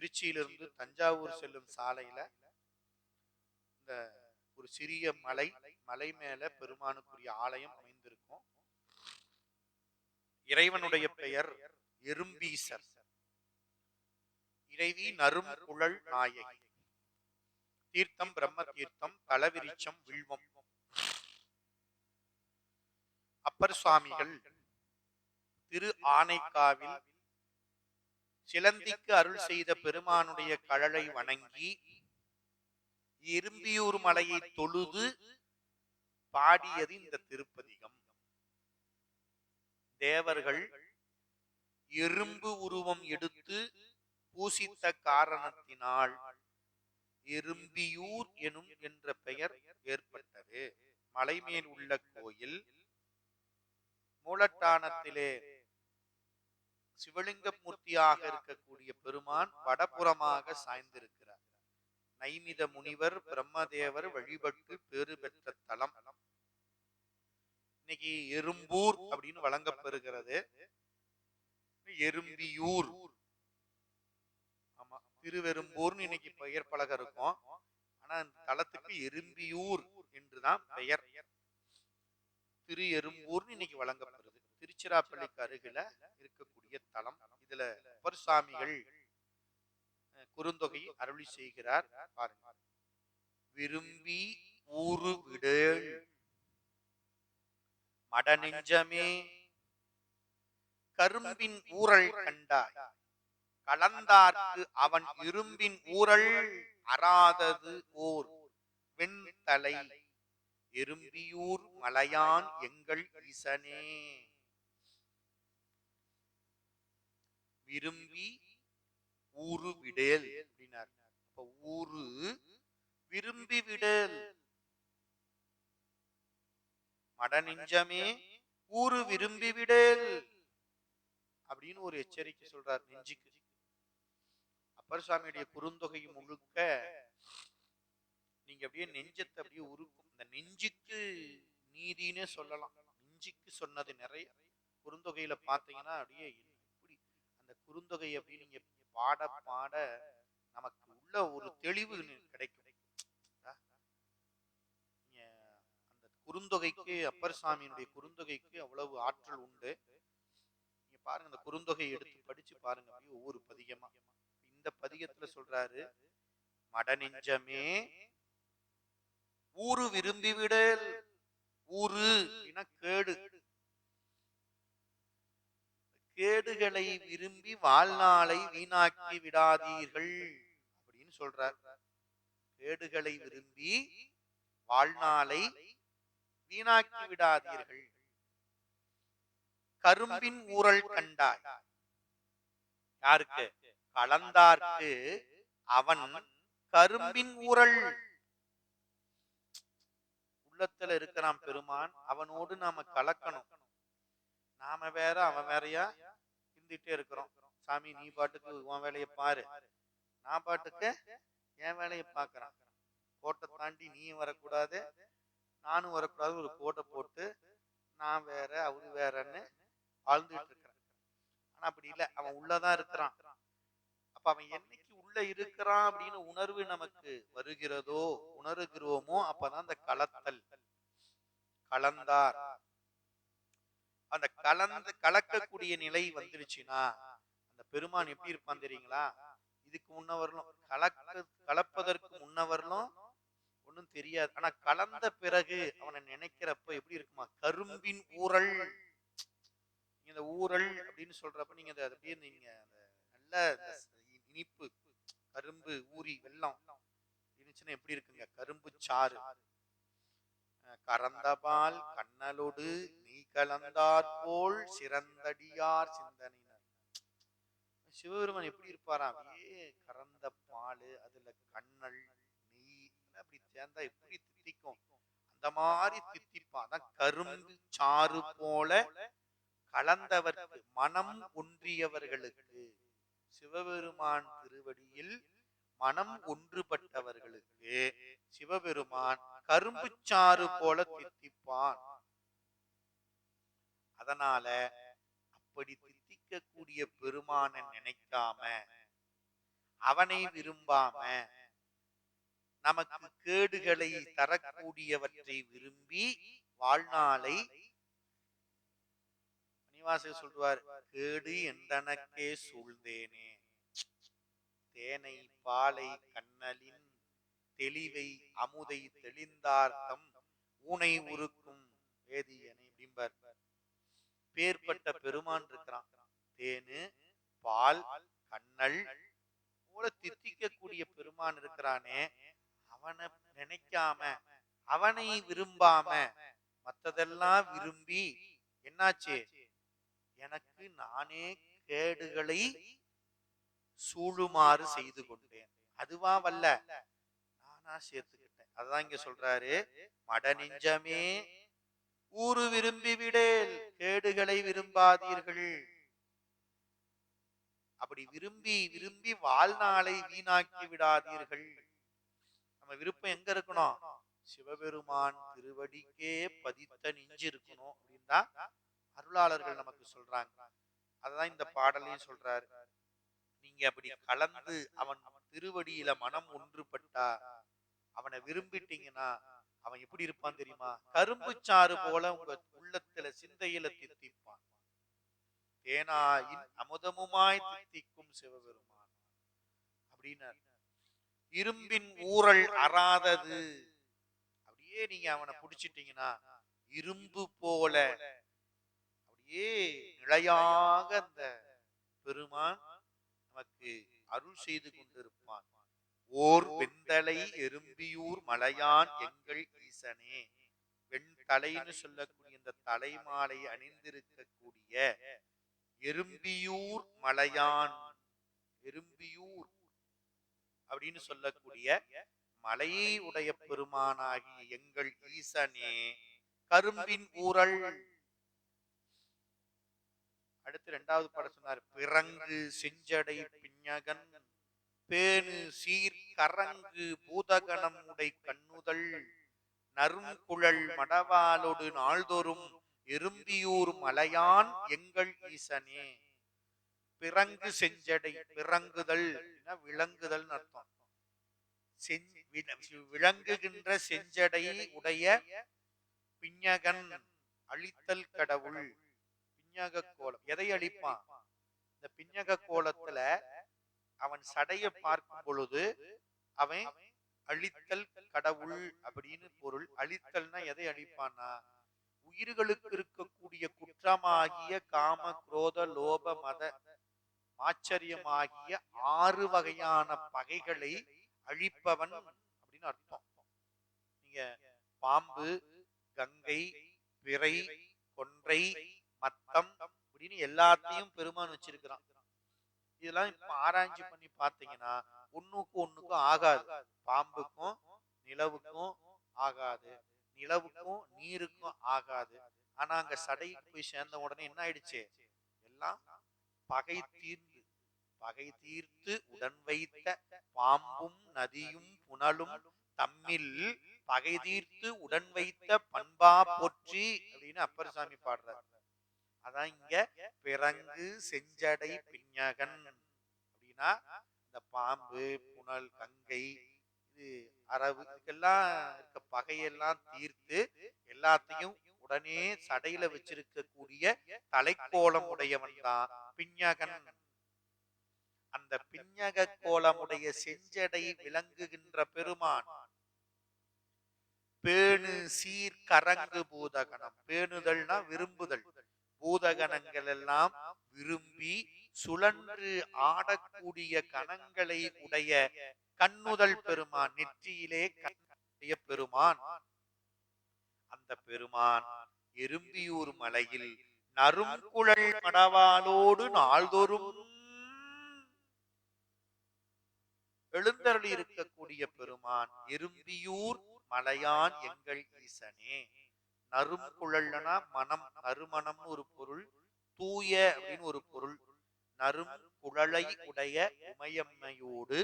திருச்சியிலிருந்து தஞ்சாவூர் செல்லும் சாலையில இந்த ஒரு சிறிய மலை மேல பெருமானுக்குரிய ஆலயம் அமைந்திருக்கும். இறைவனுடைய பெயர் எறும்பீசர். இறைவி நரும் குழல் நாயகி. தீர்த்தம் பிரம்ம தீர்த்தம், தலவிரிச்சம் வில்வம். அப்பர் சுவாமிகள் திரு ஆனைக்காவில் சிலந்திக்கு அருள் செய்த பெருமானுடைய கழலை வணங்கி இரும்பியூர் மலையை தொழுது பாடியது இந்த திருப்பதிகம். தேவர்கள் எறும்பு உருவம் எடுத்து பூசித்த காரணத்தினால் எறும்பியூர் எனும் என்ற பெயர் ஏற்பட்டது. மலைமேல் உள்ள கோயில். மூலட்டானத்திலே சிவலிங்க மூர்த்தியாக இருக்கக்கூடிய பெருமான் வடபுறமாக சாய்ந்திருக்கிறார். நைமித முனிவர் பிரம்மதேவர் வழிபட்டு பேறு பெற்ற தலம். இன்னைக்கு எறும்பூர் அப்படின்னு வழங்கப்பெறுகிறது. எறும்பியூர், ஆமா, திருவெரும்பூர்னு இன்னைக்கு பெயர் பலகை இருக்கும். ஆனா இந்த தலத்துக்கு எறும்பியூர் என்றுதான் பெயர். திரு எறும்பூர்னு இன்னைக்கு வழங்கப்படுது. திருச்சிராப்பள்ளிக்கு அருகில இருக்கக்கூடிய தலம். இதுல அப்பர்சாமிகள் குறுந்தொகை அருளி செய்கிறார். பாருங்க. விரும்பி ஊரு விடேள் மடநெஞ்சமே கரும்பின் ஊரல் கண்டாய் கலந்தார்க்கு அவன் இரும்பின் ஊரல் அறாதது ஓர் வெண்தலை எறும்பியூர் மலையான் எங்கள் ஈசனே. விரும்பி ஊரு விடேல் அப்படின்னார். அப்ப ஊரு விரும்பி விடேல். மடநெஞ்சமே ஊரு விரும்பி விடேல் அப்படின்னு ஒரு எச்சரிக்கை சொல்றார் நெஞ்சுக்கு. அப்பர் சுவாமியுடைய குறுந்தொகை முழுக்க நீங்க அப்படியே நெஞ்சத்தை அப்படியே உருக்கும். இந்த நெஞ்சுக்கு நீதினே சொல்லலாம். நெஞ்சுக்கு சொன்னது நிறைய குறுந்தொகையில பாத்தீங்கன்னா அப்படியே எப்படி அந்த குறுந்தொகை அப்படி நீங்க பாட பாட நமக்கு உள்ள ஒரு தெளிவு கிடைக்கும். அந்த குறுந்தொகைக்கு, அப்பர் சுவாமியினுடைய குறுந்தொகைக்கு அவ்வளவு ஆற்றல் உண்டு. நீங்க பாருங்க, அந்த குறுந்தொகையை எடுத்து படிச்சு பாருங்க. அப்படியே ஒவ்வொரு பதிகமா இந்த பதிகத்துல சொல்றாரு, மடநெஞ்சமே ஊரு விரும்பி விடல். ஊரு கேடு, கேடுகளை விரும்பி வாழ்நாளை வீணாக்கி விடாதீர்கள் அப்படின்னு சொல்றார். கேடுகளை விரும்பி வாழ்நாளை வீணாக்கி விடாதீர்கள். கரும்பின் ஊரல் கண்டாய். யாருக்கு? கலந்தார்க்கு அவன் கரும்பின் ஊரல். உள்ளத்துல இருக்கிறான் பெருமான், அவனோடு நாம கலக்கணும். நாம வேற அவன் வேறையா இருந்துட்டே இருக்கிறோம். சாமி நீ பாட்டுக்கு உன் வேலையை பாரு, நான் பாட்டுக்கு என் வேலையை பாக்குறான். கோட்டை தாண்டி நீயும் வரக்கூடாது, நானும் வரக்கூடாது. ஒரு கோட்டை போட்டு நான் வேற அவரு வேறன்னு வாழ்ந்துட்டு இருக்கிறேன். ஆனா அப்படி இல்லை, அவன் உள்ளதான் இருக்கிறான். அப்ப அவன் என்னைக்கு உள்ள இருக்கிறான் அப்படின்னு உணர்வு நமக்கு வருகிறதோ, உணர்கிறோமோ, அப்பதான் அந்த கலத்தல், கலந்தார், அந்த கலக்கக்கூடிய நிலை வந்துருச்சுன்னா அந்த பெருமான் எப்படி இருப்பான் தெரியுங்களா? இதுக்கு முன்னவர்களும் கலப்பதற்கு முன்னவர்களும் ஒன்னும் தெரியாது. ஆனா கலந்த பிறகு அவனை நினைக்கிறப்ப எப்படி இருக்குமா? கரும்பின் ஊரல். இந்த ஊரல் அப்படின்னு சொல்றப்ப நீங்க அப்படியே நீங்க அந்த நல்ல இனிப்பு கரும்பு ஊறி வெல்லம் இருந்துச்சுன்னா எப்படி இருக்குங்க? கரும்பு சாறு கறந்தபால் கண்ணலோடு நீ கலந்தார் போல் சிறந்தடியார் சிந்தனையினர். சிவபெருமான் எப்படி இருப்பாராம்? அப்படியே கறந்த பால், அதுல கண்ணல் நெய் அப்படி சேர்ந்தா எப்படி தித்திக்கும்? அந்த மாதிரி தித்திப்பான். அதான் கரும்பு சாறு போல கலந்தவர்க்கு, மனம் ஒன்றியவர்களுக்கு, சிவபெருமான் திருவடியில் மனம் ஒன்றுபட்டவர்களுக்கு சிவபெருமான் கரும்பு சாறு போல தித்திப்பான். அதனால அப்படி தித்திக்கக்கூடிய பெருமானை நினைக்காம அவனை விரும்பாம நமக்கு கேடுகளை தரக்கூடியவற்றை விரும்பி வாழ்நாளை மணிவாசகர் சொல்வார், கேடு என்றனக்கே சூழ்ந்தேனே, தேனை பாலை கண்ணலின் தெளிவை அமுதை தெளிந்தார்த்தம் ஊனை உருக்கும் வேதியனை அப்படிம்பார். பேர்பட்ட பெருமான் இருக்கிறான். தேனு பால் கண்ணல் போல தித்திக்கக்கூடிய பெருமான் இருக்கிறானே, அவனை நினைக்காம அவனை விரும்பாம மற்றதெல்லாம் விரும்பி என்னாச்சு, எனக்கு நானே கேடுகளை சூழுமாறு செய்து கொண்டேன். அதுவா வல்ல, நானா சேர்த்துக்கிட்டேன். அதுதான் இங்க சொல்றாரு, மட நெஞ்சமே ஊரு விரும்பி விடேல், கேடுகளை விரும்பாதீர்கள். அப்படி விரும்பி விரும்பி வாழ்நாளை வீணாக்கி விடாதீர்கள். நம்ம விருப்பம் எங்க இருக்கணும், சிவபெருமான் திருவடிக்கே பதித்த நெஞ்சு இருக்கணும் அப்படின்னா அருளாளர்கள் நமக்கு சொல்றாங்க. அதுதான் இந்த பாடலையும் சொல்றாரு. நீங்க அப்படி கலந்து அவன் திருவடியில மனம் ஒன்றுபட்டா, அவனை விரும்பிட்டீங்கன்னா அவன் எப்படி இருப்பான் தெரியுமா, கரும்பு சாறு போல உங்க உள்ளத்துல சிந்தையில தித்திப்பான். தேனாயின் அமுதமுமாய் தித்திக்கும் சிவபெருமான் அப்படின்னு. இரும்பின் ஊரல் அறாதது, அப்படியே நீங்க அவனை பிடிச்சிட்டீங்கன்னா இரும்பு போல அப்படியே நிலையாக அந்த பெருமான் நமக்கு அருள் செய்து கொண்டிருப்பான். ஓர் வெண்தலை எறும்பியூர் மலையான் எங்கள் ஈசனே. வெண்தலைன்னு சொல்லக்கூடிய இந்த தலைமாலை அணிந்திருக்கக்கூடிய எறும்பியூர் மலையான், எறும்பியூர் அப்படின்னு சொல்லக்கூடிய மலையை உடைய பெருமானாகி எங்கள் ஈசனே, கரும்பின் ஊரல். அடுத்து இரண்டாவது பாடல் சொன்னார், பிறங்கு செஞ்சடை பிஞகன் பேணு சீர் கரங்கு பூதகணம் உடை கண்ணுதல் நறுங்குழல் மடவாலோடு நாள்தோறும் எறும்பியூர் மலையான் எங்கள் ஈசனே. பிறங்கு செஞ்சடை, பிறங்குதல் விளங்குதல் அர்த்தம். விளங்குகின்ற செஞ்சடை உடைய பிஞகன், அழித்தல் கடவுள். பிஞக கோலம் எதை அழிப்பான், இந்த பிஞக கோலத்துல அவன் சடையை பார்க்கும் பொழுது அவன் அழித்தல் கடவுள் அப்படின்னு பொருள். அழித்தல்னா எதை அழிப்பான்னா, உயிர்களுக்கு இருக்கக்கூடிய குற்றமாகிய காம குரோத லோப மத ஆச்சரியமாகிய 6 வகையான பகைகளை அழிப்பவன் அப்படின்னு அர்த்தம். நீங்க பாம்பு, கங்கை, பிறை, கொன்றை, மத்தம் அப்படின்னு எல்லாத்தையும் பெருமான் வச்சிருக்கிறான். இதெல்லாம் இப்ப ஆராய்ச்சி பண்ணி பார்த்தீங்கன்னா ஒண்ணுக்கும் ஆகாது. பாம்புக்கும் நிலவுக்கும் ஆகாது, நிலவுக்கும் நீருக்கும் ஆகாது. ஆனா அங்க சடைக்கு போய் சேர்ந்த உடனே என்ன ஆயிடுச்சு, எல்லாம் பகை தீர்த்து உடன் வைத்த பாம்பும் நதியும் புனலும் தம்மில் பகை தீர்த்து உடன் வைத்த பண்பா போற்றி அப்படின்னு அப்பர் சாமி பாடுறார். அதான் இங்க பிறங்கு செஞ்சடை பிஞகன் அப்படின்னா, இந்த பாம்பு, புனல், கங்கை, இது அரவு, இதுக்கெல்லாம் இருக்க பகையெல்லாம் தீர்த்து எல்லாத்தையும் உடனே சடையில வச்சிருக்கக்கூடிய தலைக்கோலம் உடையவன் தான் பிஞகன். அந்த பிஞக கோலமுடைய செஞ்சடை விளங்குகின்ற பெருமான். பேணு சீர் கரங்கு பூதகணம், பேணுதல்னா விரும்புதல், பூதகணங்கள் எல்லாம் விரும்பி சுழன்று ஆடக்கூடிய கணங்களை உடைய கண்ணுதல் பெருமான், நெற்றியிலே கண்ணுடைய பெருமான். அந்த பெருமான் எறும்பியூர் மலையில் நறுங்குழல் மடவாளோடு நாள்தோறும் எழுந்தருளி இருக்கக்கூடிய பெருமான் எறும்பியூர் மலையான் எங்கள் ஈசனே. நறுங்குழல்னா மனம், நறுமணம்னு ஒரு பொருள், தூய அப்படின்னு ஒரு பொருள். நறுங்குழலை உடைய உமையம்மையோடு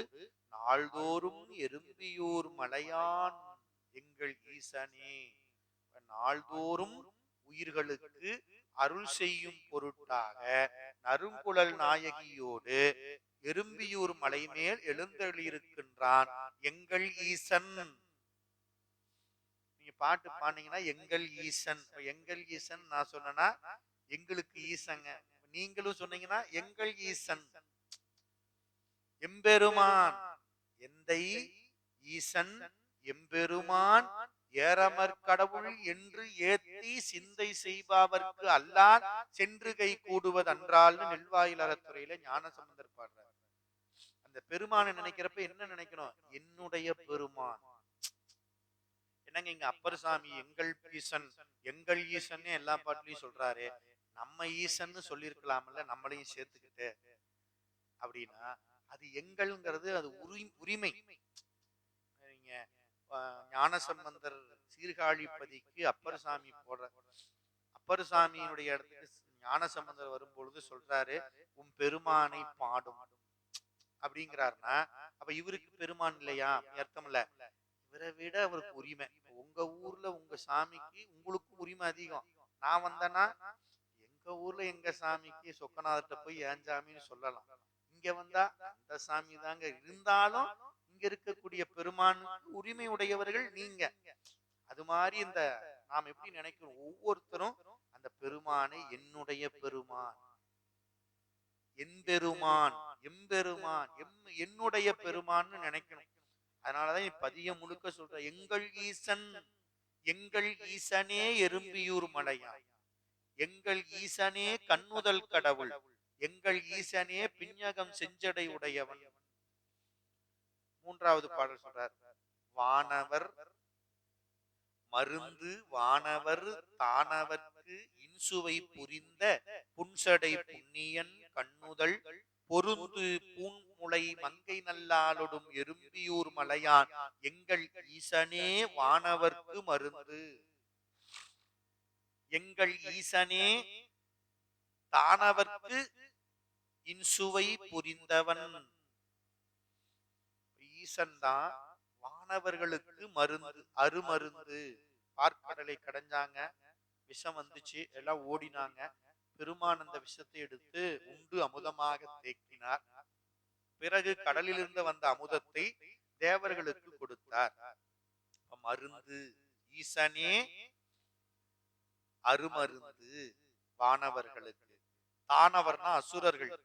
நாள்தோறும் எறும்பியூர் மலையான் எங்கள் ஈசனே. நாள்தோறும் உயிர்களுக்கு அருள் செய்யும் பொருட்டாக நறுங்குழல் நாயகியோடு எறும்பியூர் மலை மேல் எழுந்தருளியிருக்கின்றான் எங்கள் ஈசன். நீங்க பாட்டு பாண்டீங்கன்னா எங்கள் ஈசன், எங்கள் ஈசன் நான் சொன்னா எங்களுக்கு ஈசங்க, நீங்களும் சொன்னீங்கன்னா எங்கள் ஈசன். எம்பெருமான் எந்தை ஈசன் எம்பெருமான் ஏறமர் கடவுள் என்று ஏத்தி சிந்தை செய்பவர்க்கு அல்லால் சென்று கை கூடுவது அன்றால்னு நெல்வாயில் அறத்துறையில ஞானசம்பந்தர் பாடுறார். அந்த பெருமானை நினைக்கிறப்ப என்ன நினைக்கணும்? என்னுடைய பெருமான். என்னங்க இங்க அப்பர் சாமி எங்கள் ஈசன் எங்கள் ஈசன் எல்லா பாட்டுலயும் சொல்றாரு, நம்ம ஈசன்னு சொல்லியிருக்கலாம்ல நம்மளையும் சேர்த்துக்கிட்டு அப்படின்னா அது எங்கள்ங்கிறது அது உரிமை. நீங்க ஞானசம்பந்தர் சீர்காழிப்பதிக்கு அப்பர் சாமி போடுற, அப்பர் சாமியினுடைய இடத்துக்கு ஞானசம்பந்தர் வரும்பொழுது சொல்றாரு உன் பெருமானை பாடும் அப்படிங்கிறாருன்னா அப்ப இவருக்கு பெருமான் இல்லையா? அர்த்தம் இல்ல, இவரை விட அவருக்கு உரிமை. உங்க ஊர்ல உங்க சாமிக்கு உங்களுக்கும் உரிமை அதிகம். நான் வந்தேன்னா எங்க ஊர்ல எங்க சாமிக்கு சொக்கநாதர்கிட்ட போய் ஏன் சாமின்னு சொல்லலாம். இங்க வந்தா அந்த சாமி தாங்க. இருந்தாலும் இங்க இருக்கக்கூடிய பெருமான் உரிமை உடையவர்கள் நீங்க. அது மாதிரி இந்த நாம் எப்படி நினைக்கிறோம், ஒவ்வொருத்தரும் அந்த பெருமானை என்னுடைய பெருமான், என் பெருமான், எம்பெருமான், என்னுடைய பெருமான்னு நினைக்கணும். அதனாலதான் பதியம் முழுக்க சொல்ற எங்கள் ஈசன் எங்கள் ஈசனே எறும்பியூர் மலையான், எங்கள் ஈசனே கண்ணுதல் கடவுள், எங்கள் ஈசனே பிஞகம் செஞ்சடை உடையவன். மூன்றாவது பாடல் சொல்றார் வானவர் மருந்து வானவர் தானவர்க்கு இன்சுவை புரிந்த புன்சடை புண்ணியன் கண்ணுதல் பொருந்து பூன்முளை மங்கை நல்லாலொடும் எறும்பியூர் மலையான் எங்கள் ஈசனே வானவர்க்கு மருந்து, எங்கள் ஈசனே தானவர்க்கு இன்சுவை புரிந்தவன். ஈசன் தான் வானவர்களுக்கு மருந்து, அருமருந்து. பார்க்கடலை கடைஞ்சாங்க, விஷம் வந்துச்சு, எல்லாம் ஓடினாங்க. பெருமான் அந்த விஷத்தை எடுத்து உண்டு அமுதமாக தேக்கினார். பிறகு கடலிலிருந்து வந்த அமுதத்தை தேவர்களுக்கு கொடுத்தார். மருந்து ஈசனே அருமருந்து வானவர்களுக்கு. தானவர்னா அசுரர்கள்,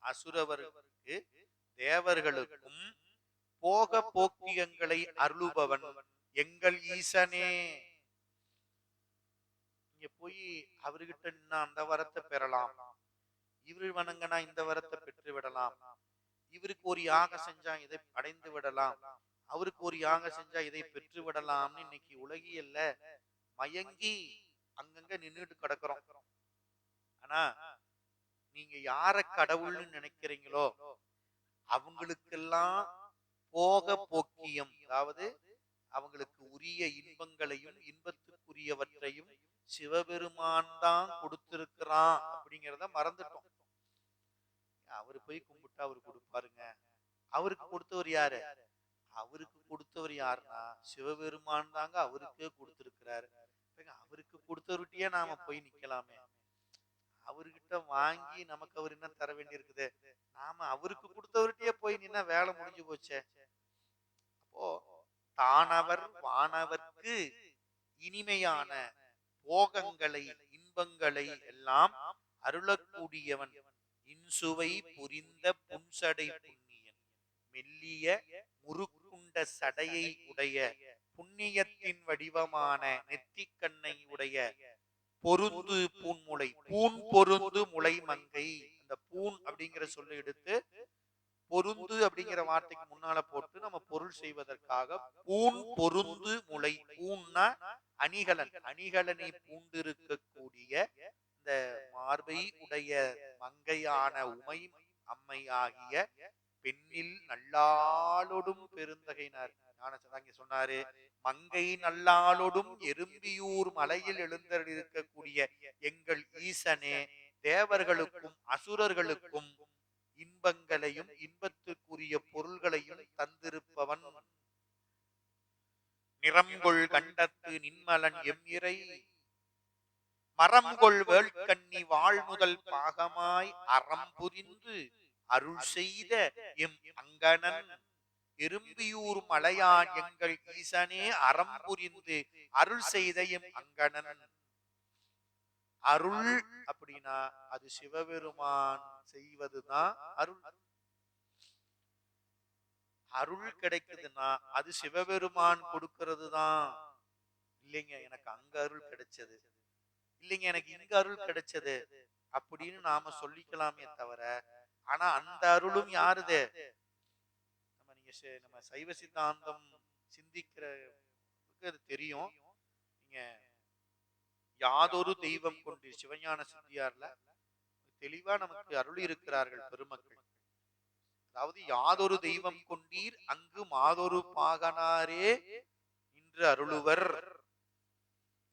அசுரவர்களுக்கு தேவர்களுக்கும் போக போக்கியங்களை அருளுபவன் எங்கள் ஈசனே. இங்க போய் அவர்கிட்ட நின்னா அந்த வரத்தை பெறலாம், இவரு வணங்கினா இந்த வரத்தை பெற்று விடலாம், இவருக்கு ஒரு யாகம் செஞ்சா இதை அடைந்து விடலாம், அவருக்கு ஒரு யாகம் செஞ்சா இதை பெற்று விடலாம்னு இன்னைக்கு உலகியல்ல மயங்கி அங்கங்க நின்றுட்டு கிடக்குறோம். ஆனா நீங்க யார கடவுள்னு நினைக்கிறீங்களோ அவங்களுக்கெல்லாம் போக போக்கியம், அதாவது அவங்களுக்கு உரிய இன்பங்களையும் இன்பத்துக்குரியவற்றையும் சிவபெருமான் தான் கொடுத்திருக்கிறான் அப்படிங்கிறத மறந்துட்டோம். அவரு போய் கும்பிட்டா அவரு கொடுப்பாருங்க. அவருக்கு கொடுத்தவர் யாரு? அவருக்கு கொடுத்தவர் யாருன்னா சிவபெருமான் தாங்க அவருக்கே கொடுத்திருக்கிறாரு. அவருக்கு கொடுத்தவர்கிட்டயே நாம போய் நிக்கலாமே, அவர்கிட்ட வாங்கி நமக்கு அவர் என்ன தர வேண்டி இருக்குது? நாம அவருக்கு கொடுத்தவர்கிட்டயே போய் நின்னா வேலை முடிஞ்சு போச்சே. அப்போ தானவர் வானவர்க்கு இனிமையான போகங்களை இன்பங்களை எல்லாம் அருளக்கூடியவன் இன்சுவை புரிந்த புன்சடை புண்ணியன், மெல்லிய முறுக்குண்ட சடையை உடைய புண்ணியத்தின் வடிவமான நெத்திக்கண்ணை உடைய பொருந்து பூன்முளை, பூன் பொருந்து முளை மங்கை. அந்த பூன் அப்படிங்கிற சொல்ல எடுத்து பொருந்து அப்படிங்கிற வார்த்தைக்கு முன்னால போட்டு நம்ம பொருள் செய்வதற்காக பூன் பொருந்து முளை. பூன்னா அணிகலன், அணிகலனை பூண்டிருக்கக்கூடிய இந்த மார்பை உடைய மங்கையான உமை அம்மை ஆகிய பெண்ணில் நல்லாளொடும் பெருந்தகைனார் ஞானசந்தாங்கி சொன்னாரு. மங்கை நல்லாளொடும் எறும்பியூர் மலையில் எழுந்தருளிருக்கக்கூடிய எங்கள் ஈசனே தேவர்களுக்கும் அசுரர்களுக்கும் இன்பங்களையும் இன்பத்துக்குரிய பொருள்களையும் தந்திருப்பவன். நிறங்கொள் கண்டத்து நின்மலன் எம்இறை மரங்கொள் வேள்கண்ணி வாழ்முதல் பாகமாய் அறம் புரிந்து அருள் செய்த எம் அங்கணன் எறும்பியூர் மலையான் எங்கள் ஈசனே அறம் புரிந்து அருள் செய்த எம் அங்கணன். அருள் அப்படின்னா அது சிவபெருமான் செய்வதுதான் அருள். அருள் கிடைக்குதுன்னா அது சிவபெருமான் கொடுக்கிறது தான். இல்லைங்க எனக்கு அங்க அருள் கிடைச்சது, இல்லைங்க எனக்கு இங்க அருள் கிடைச்சது அப்படின்னு நாம சொல்லிக்கலாமே தவிர, ஆனா அந்த அருளும் யாருது? நம்ம சைவ சித்தாந்தம் சிந்திக்கிற அது தெரியும். நீங்க யாதொரு தெய்வம் கொண்டு சிவஞான சித்தியார்ல தெளிவா நமக்கு அருள் இருக்கிறார்கள் பெருமக்கள். அதாவது யாதொரு தெய்வம் கொண்டீர் அங்கு மாதொரு பாகனாரே இன்று அருளுவர்.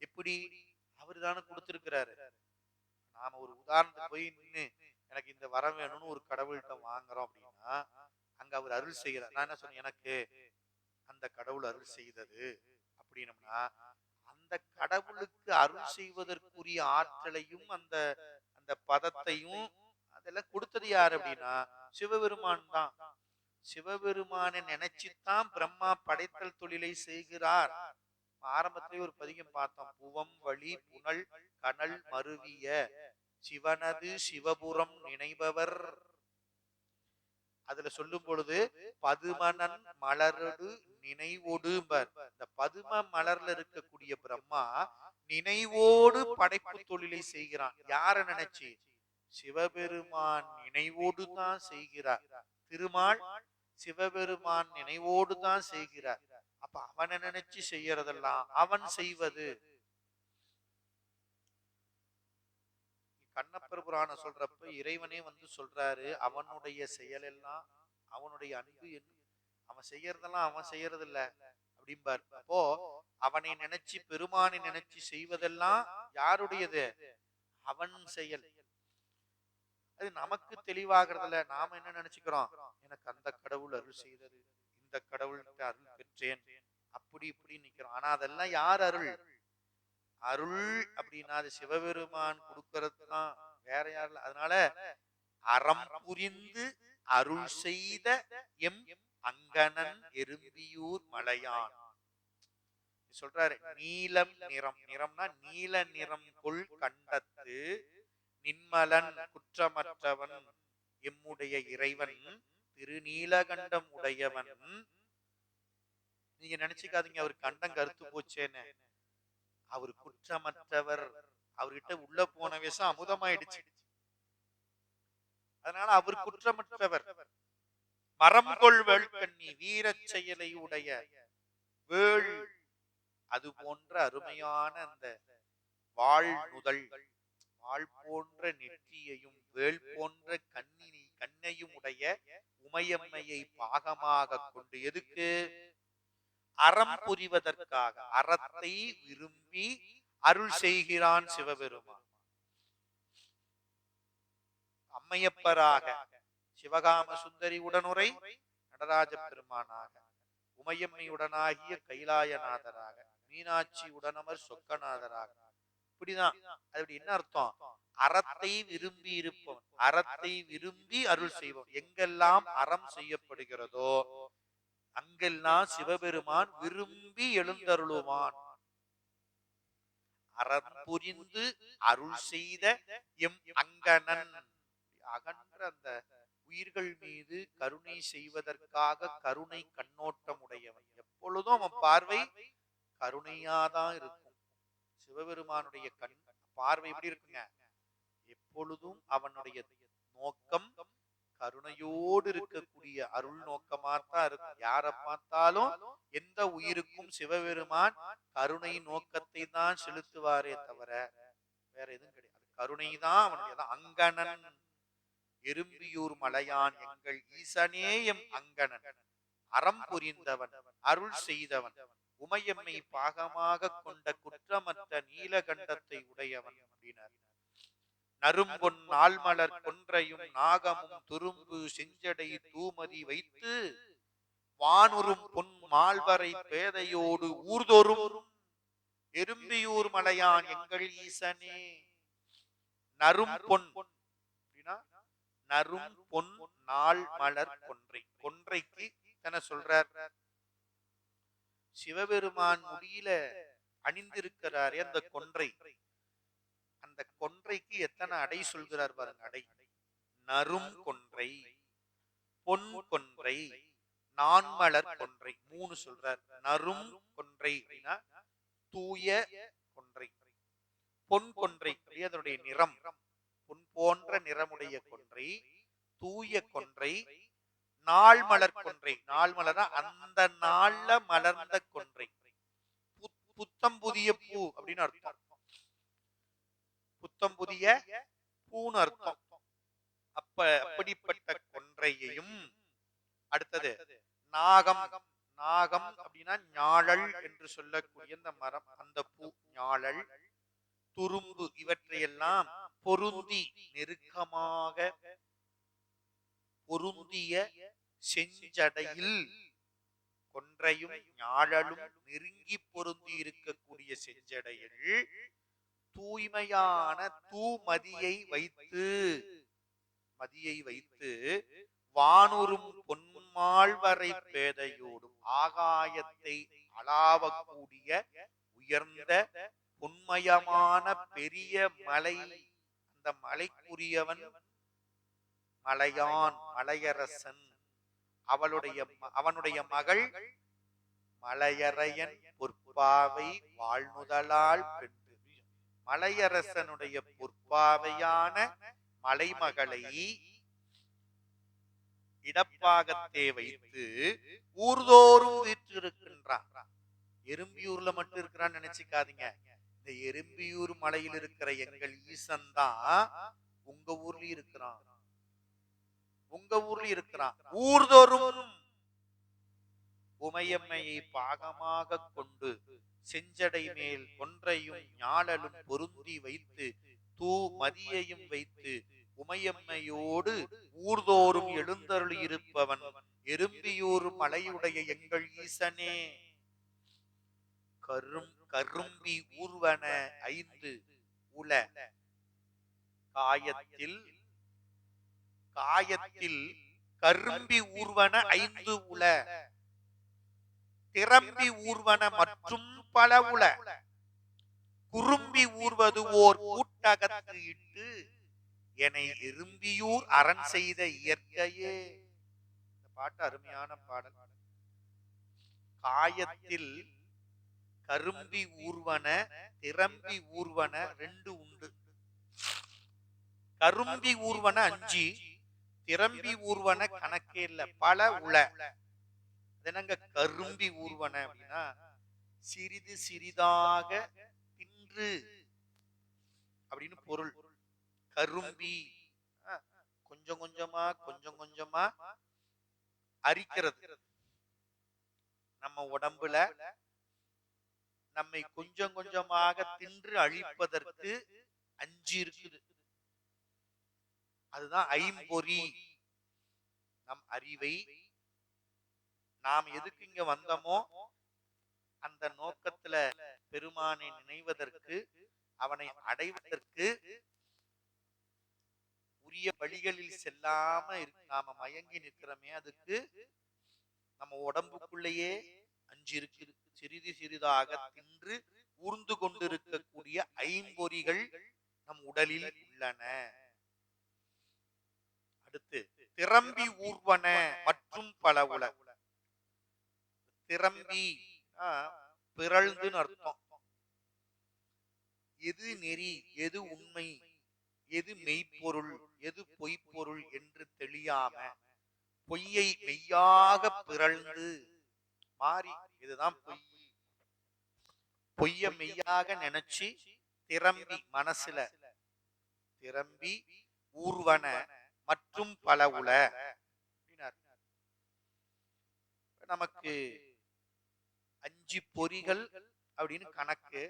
எப்படி அவரு தானே கொடுத்திருக்கிறாரு. நாம ஒரு உதாரணத்துக்கு போய் நின்று எனக்கு இந்த வரம் வேணும்னு ஒரு கடவுள்கிட்ட வாங்குறோம் அப்படின்னா அங்க அவர் அருள் செய்கிறார். நான் என்ன சொன்னேன், எனக்கு அந்த கடவுள் அருள் செய்தது அப்படின்னம்னா அந்த கடவுளுக்கு அருள் செய்வதற்குரிய ஆற்றலையும் அந்த அந்த பதத்தையும் அதெல்லாம் கொடுத்தது யாரு அப்படின்னா சிவபெருமான் தான். சிவபெருமானை நினைச்சுத்தான் பிரம்மா படைத்தல் தொழிலை செய்கிறார். ஆரம்பத்திலே ஒரு பதிகம் பார்த்தோம். புவம் வழி புனல் கனல் மருவிய சிவனது சிவபுரம் நினைபவர். அதுல சொல்லும் பொழுது பதுமனன் மலரடு நினைவோடும்பர். இந்த பதும மலர்ல இருக்கக்கூடிய பிரம்மா நினைவோடு படைப்பு தொழிலை செய்கிறான். யார நினைச்சு? சிவபெருமான் நினைவோடு தான் செய்கிறார். திருமால் சிவபெருமான் நினைவோடு தான் செய்கிறார். அப்ப அவனை நினைச்சு செய்யறதெல்லாம் அவன் செய்வது. கண்ணப்பர் புராணம் சொல்றப்ப இறைவனே வந்து சொல்றாரு, அவனுடைய செயல் எல்லாம் அவனுடைய அன்பு, அவன் செய்யறதெல்லாம் அவன் செய்யறது இல்ல அப்படிம்பார். அப்போ அவனை நினைச்சு பெருமானை நினைச்சு செய்வதெல்லாம் யாருடையது? அவன் செயல். அது நமக்கு தெளிவாகிறதுல நாம என்ன நினைச்சுக்கிறோம், எனக்கு அந்த கடவுள் அருள் செய்தது, இந்த கடவுள்கிட்ட அருள் பெற்றேன், அப்படி இப்படி நிக்கிறோம். ஆனா அதெல்லாம் யார் அருள்? அருள் அப்படின்னா அது சிவபெருமான் கொடுக்கிறது தான், வேற யாரும். அதனால அறம் புரிந்து அருள் செய்த எம் அங்கணன் எறும்பியூர் மலையான் சொல்றாரு. நீலம் நிறம், நிறம்னா நீல நிறம் கொள் கண்டத்து நின்மலன் குற்றமற்றவன் எம்முடைய இறைவன் திருநீலகண்டம் உடையவன். நீங்க நினைச்சுக்காதீங்க அவர் கண்டம் கருத்து போச்சேன்னு. அவர் குற்றமற்றவர். அவர்கிட்ட உள்ள போன விஷம் அமுதமாயிடுச்சு. அதனால அவர் குற்றமற்றவர். மரம் கொள் வேள்கண்ணி வீரச் செயலை உடைய வேள். அது போன்ற அருமையான அந்த வாழ் நுதல், வாழ் போன்ற நெற்றியையும் வேள் போன்ற கண்ணையும் உடைய உமையம்மையை பாகமாக கொண்டு, எதுக்கு? அறம் புரிவதற்காக. அறத்தை விரும்பி அருள் செய்கிறான் சிவபெருமான். அம்மையப்பராக, சிவகாம சுந்தரி உடனுரை நடராஜ பெருமானாக, உமையம்மையுடனாகிய கைலாயநாதராக, மீனாட்சி உடனமர் சொக்கநாதராக. இப்படிதான். அது என்ன அர்த்தம்? அறத்தை விரும்பி இருப்பவன், அறத்தை விரும்பி அருள் செய்வோம். எங்கெல்லாம் அறம் செய்யப்படுகிறதோ அங்கெல்லாம் சிவபெருமான் விரும்பி எழுந்தருளுவான். அறம் புரிந்து அருள் செய்த எம் அங்கணன், அகன்ற அந்த உயிர்கள் மீது கருணை செய்வதற்காக கருணை கண்ணோட்டம் உடையவன். எப்பொழுதும் அவன் பார்வை கருணையாதான் இருக்கும். சிவபெருமானுடைய கண் பார்வை எப்படி இருக்குங்க? எப்பொழுதும் அவனுடைய நோக்கம் கருணையோடு இருக்கக்கூடிய அருள் நோக்கமாத்தான் இருக்கும். யார பார்த்தாலும் எந்த உயிருக்கும் சிவபெருமான் கருணை நோக்கத்தை தான் செலுத்துவாரே தவிர வேற எதுவும் கிடையாது. கருணை தான் அவனுடைய. அங்கணன் எறும்பியூர் மலையான் எங்கள் ஈசனே எம் அங்கணன் அறம் புரிந்தவன் அருள் செய்தவன் உமையம்மை பாகமாக கொண்ட குற்றமற்ற நீலகண்டத்தை உடையவன் அப்படின்னார். நறும்பொன் நாள்மலர் கொன்றையும் நாகமும் துரும்பு செஞ்சடை தூமதி வைத்து வானுறும் பொன் மால்வரை பேதையோடு ஊர்தோறும் எறும்பியூர் மலையான் எங்கள் ஈசனே. நறும்பொன் அப்படின்னா நரும் பொன் நாள் மலர் கொன்றை. கொன்றைக்கு என்ன சொல்றார்? சிவபெருமான் முடியில அணிந்திருக்கிறாரே அந்த கொன்றை, அந்த கொன்றைக்கு எத்தனை அடை சொல்கிறார் பாருங்க. அடை. நரும் கொன்றை, பொன் கொன்றை, நான்மலர் கொன்றை, 3 சொல்றார். நரும் கொன்றை அப்படின்னா தூய கொன்றை. பொன் கொன்றை அதனுடைய நிறம் பொன் போன்ற நிறமுடைய கொன்றை, தூய கொன்றை, நாள் மலர் கொன்றை. நாள் மலர் அந்த நாள்ல மலர்ந்த கொன்றை. புத்தம் புதிய பூ அப்படின்னு அர்த்தம். புத்தம் புதிய பூன்னு அர்த்தம். அப்படிப்பட்ட கொன்றையையும், அடுத்தது நாகம். நாகம் அப்படின்னா ஞாழல் என்று சொல்லக்கூடிய அந்த மரம், அந்த பூ ஞாழல், துரும்பு இவற்றையெல்லாம் பொருந்தி நெருக்கமாக பொருந்திய செஞ்சடையில், கொன்றையும் ஞாழலும் நெருங்கி பொருந்தி இருக்கக்கூடிய செஞ்சடையில் தூய்மையான தூமதியை வைத்து, மதியை வைத்து வானுறும் பொன்மாழ்வரை பேதையோடும் ஆகாயத்தை அளாவக்கூடிய உயர்ந்த பொன்மயமான பெரிய மலை, அந்த மலைக்குரியவன் மலையான், மலையரசன். அவனுடைய மகள் மலையரையன் பொற்பாவை வாழ்நுதலால் பெற்று, மலையரசனுடைய பொற்பாவையான மலைமகளை இடப்பாகத்தே வைத்து ஊர்தோறும் வீற்றிருக்கின்றான். எறும்பியூர்ல மட்டும் இருக்கிறான்னு நினைச்சுக்காதீங்க. இந்த எறும்பியூர் மலையில் இருக்கிற எங்கள் ஈசன் தான் உங்க ஊர்லயும் இருக்கிறான். உங்க ஊர்ல இருக்கிறான். ஊர்தோறும் உமையம்மையை பாகமாக கொண்டு செஞ்சடை மேல் கொன்றையும் ஞாழலும் பொருந்தி வைத்து தூ மதியையும் வைத்து உமையம்மையோடு ஊர்தோறும் எழுந்தருளி இருப்பவன் எறும்பியூர் மலையுடைய எங்கள் ஈசனே. கரும்பி ஊர்வன 5 உல காயத்தில், காயத்தில் கரும்பி ஊர்வன 5 உல, திரம்பி ஊர்வன மற்றும் பல உல, குறும்பி ஊர்வது ஓர் கூட்டகத்து இட்டு என்னை எறும்பியூர் அரண் செய்த இயற்கையே. இந்த பாட்டு அருமையான பாடல். காயத்தில் கரும்பி ஊர்வன, திரம்பி ஊர்வன 2 உண்டு. கரும்பி ஊர்வன 5, திரம்பி ஊர்வன கணக்கே இல்ல, பல உல. என்னங்க கரும்பி ஊர்வன அப்படின்னா சிறிது சிறிதாக தின்று அப்படின்னு பொருள். கரும்பி கொஞ்சம் கொஞ்சமா கொஞ்சம் கொஞ்சமா அரிக்கிறது. நம்ம உடம்புல நம்மை கொஞ்சம் கொஞ்சமாக தின்று அழிப்பதற்கு 5 இருக்குது. அதுதான் ஐம்பொறி. நம் அறிவை நாம் எதுக்கு இங்க வந்தோமோ அந்த நோக்கத்துல பெருமானை நினைவதற்கு, அவனை அடைவதற்கு உரிய வழிகளில் செல்லாம நாம மயங்கி நிற்கிறோமே, அதுக்கு நம்ம உடம்புக்குள்ளேயே 5 இருக்குது. சிறிது சிறிதாக தின்று ஊர்ந்து கொண்டிருக்கக்கூடிய ஐம்பொறிகள் நம் உடலில் உள்ளன. அடுத்து திரம்பி ஊர்வன மற்றும் பல உல. திரம்பி பிறழ்ந்துன்னு அர்த்தம். எது நெறி, எது உண்மை, எது மெய்ப்பொருள், எது பொய்ப்பொருள் என்று தெளியாம பொய்யை மெய்யாக பிறழ்ந்து மாறி, இதுதான் பொய், பொய்ய மெய்யாக நினைச்சு திரம்பி மனசுல திரம்பி ஊர்வன மற்றும் பல உல. நமக்கு 5 பொறிகள் அப்படின்னு கணக்கு.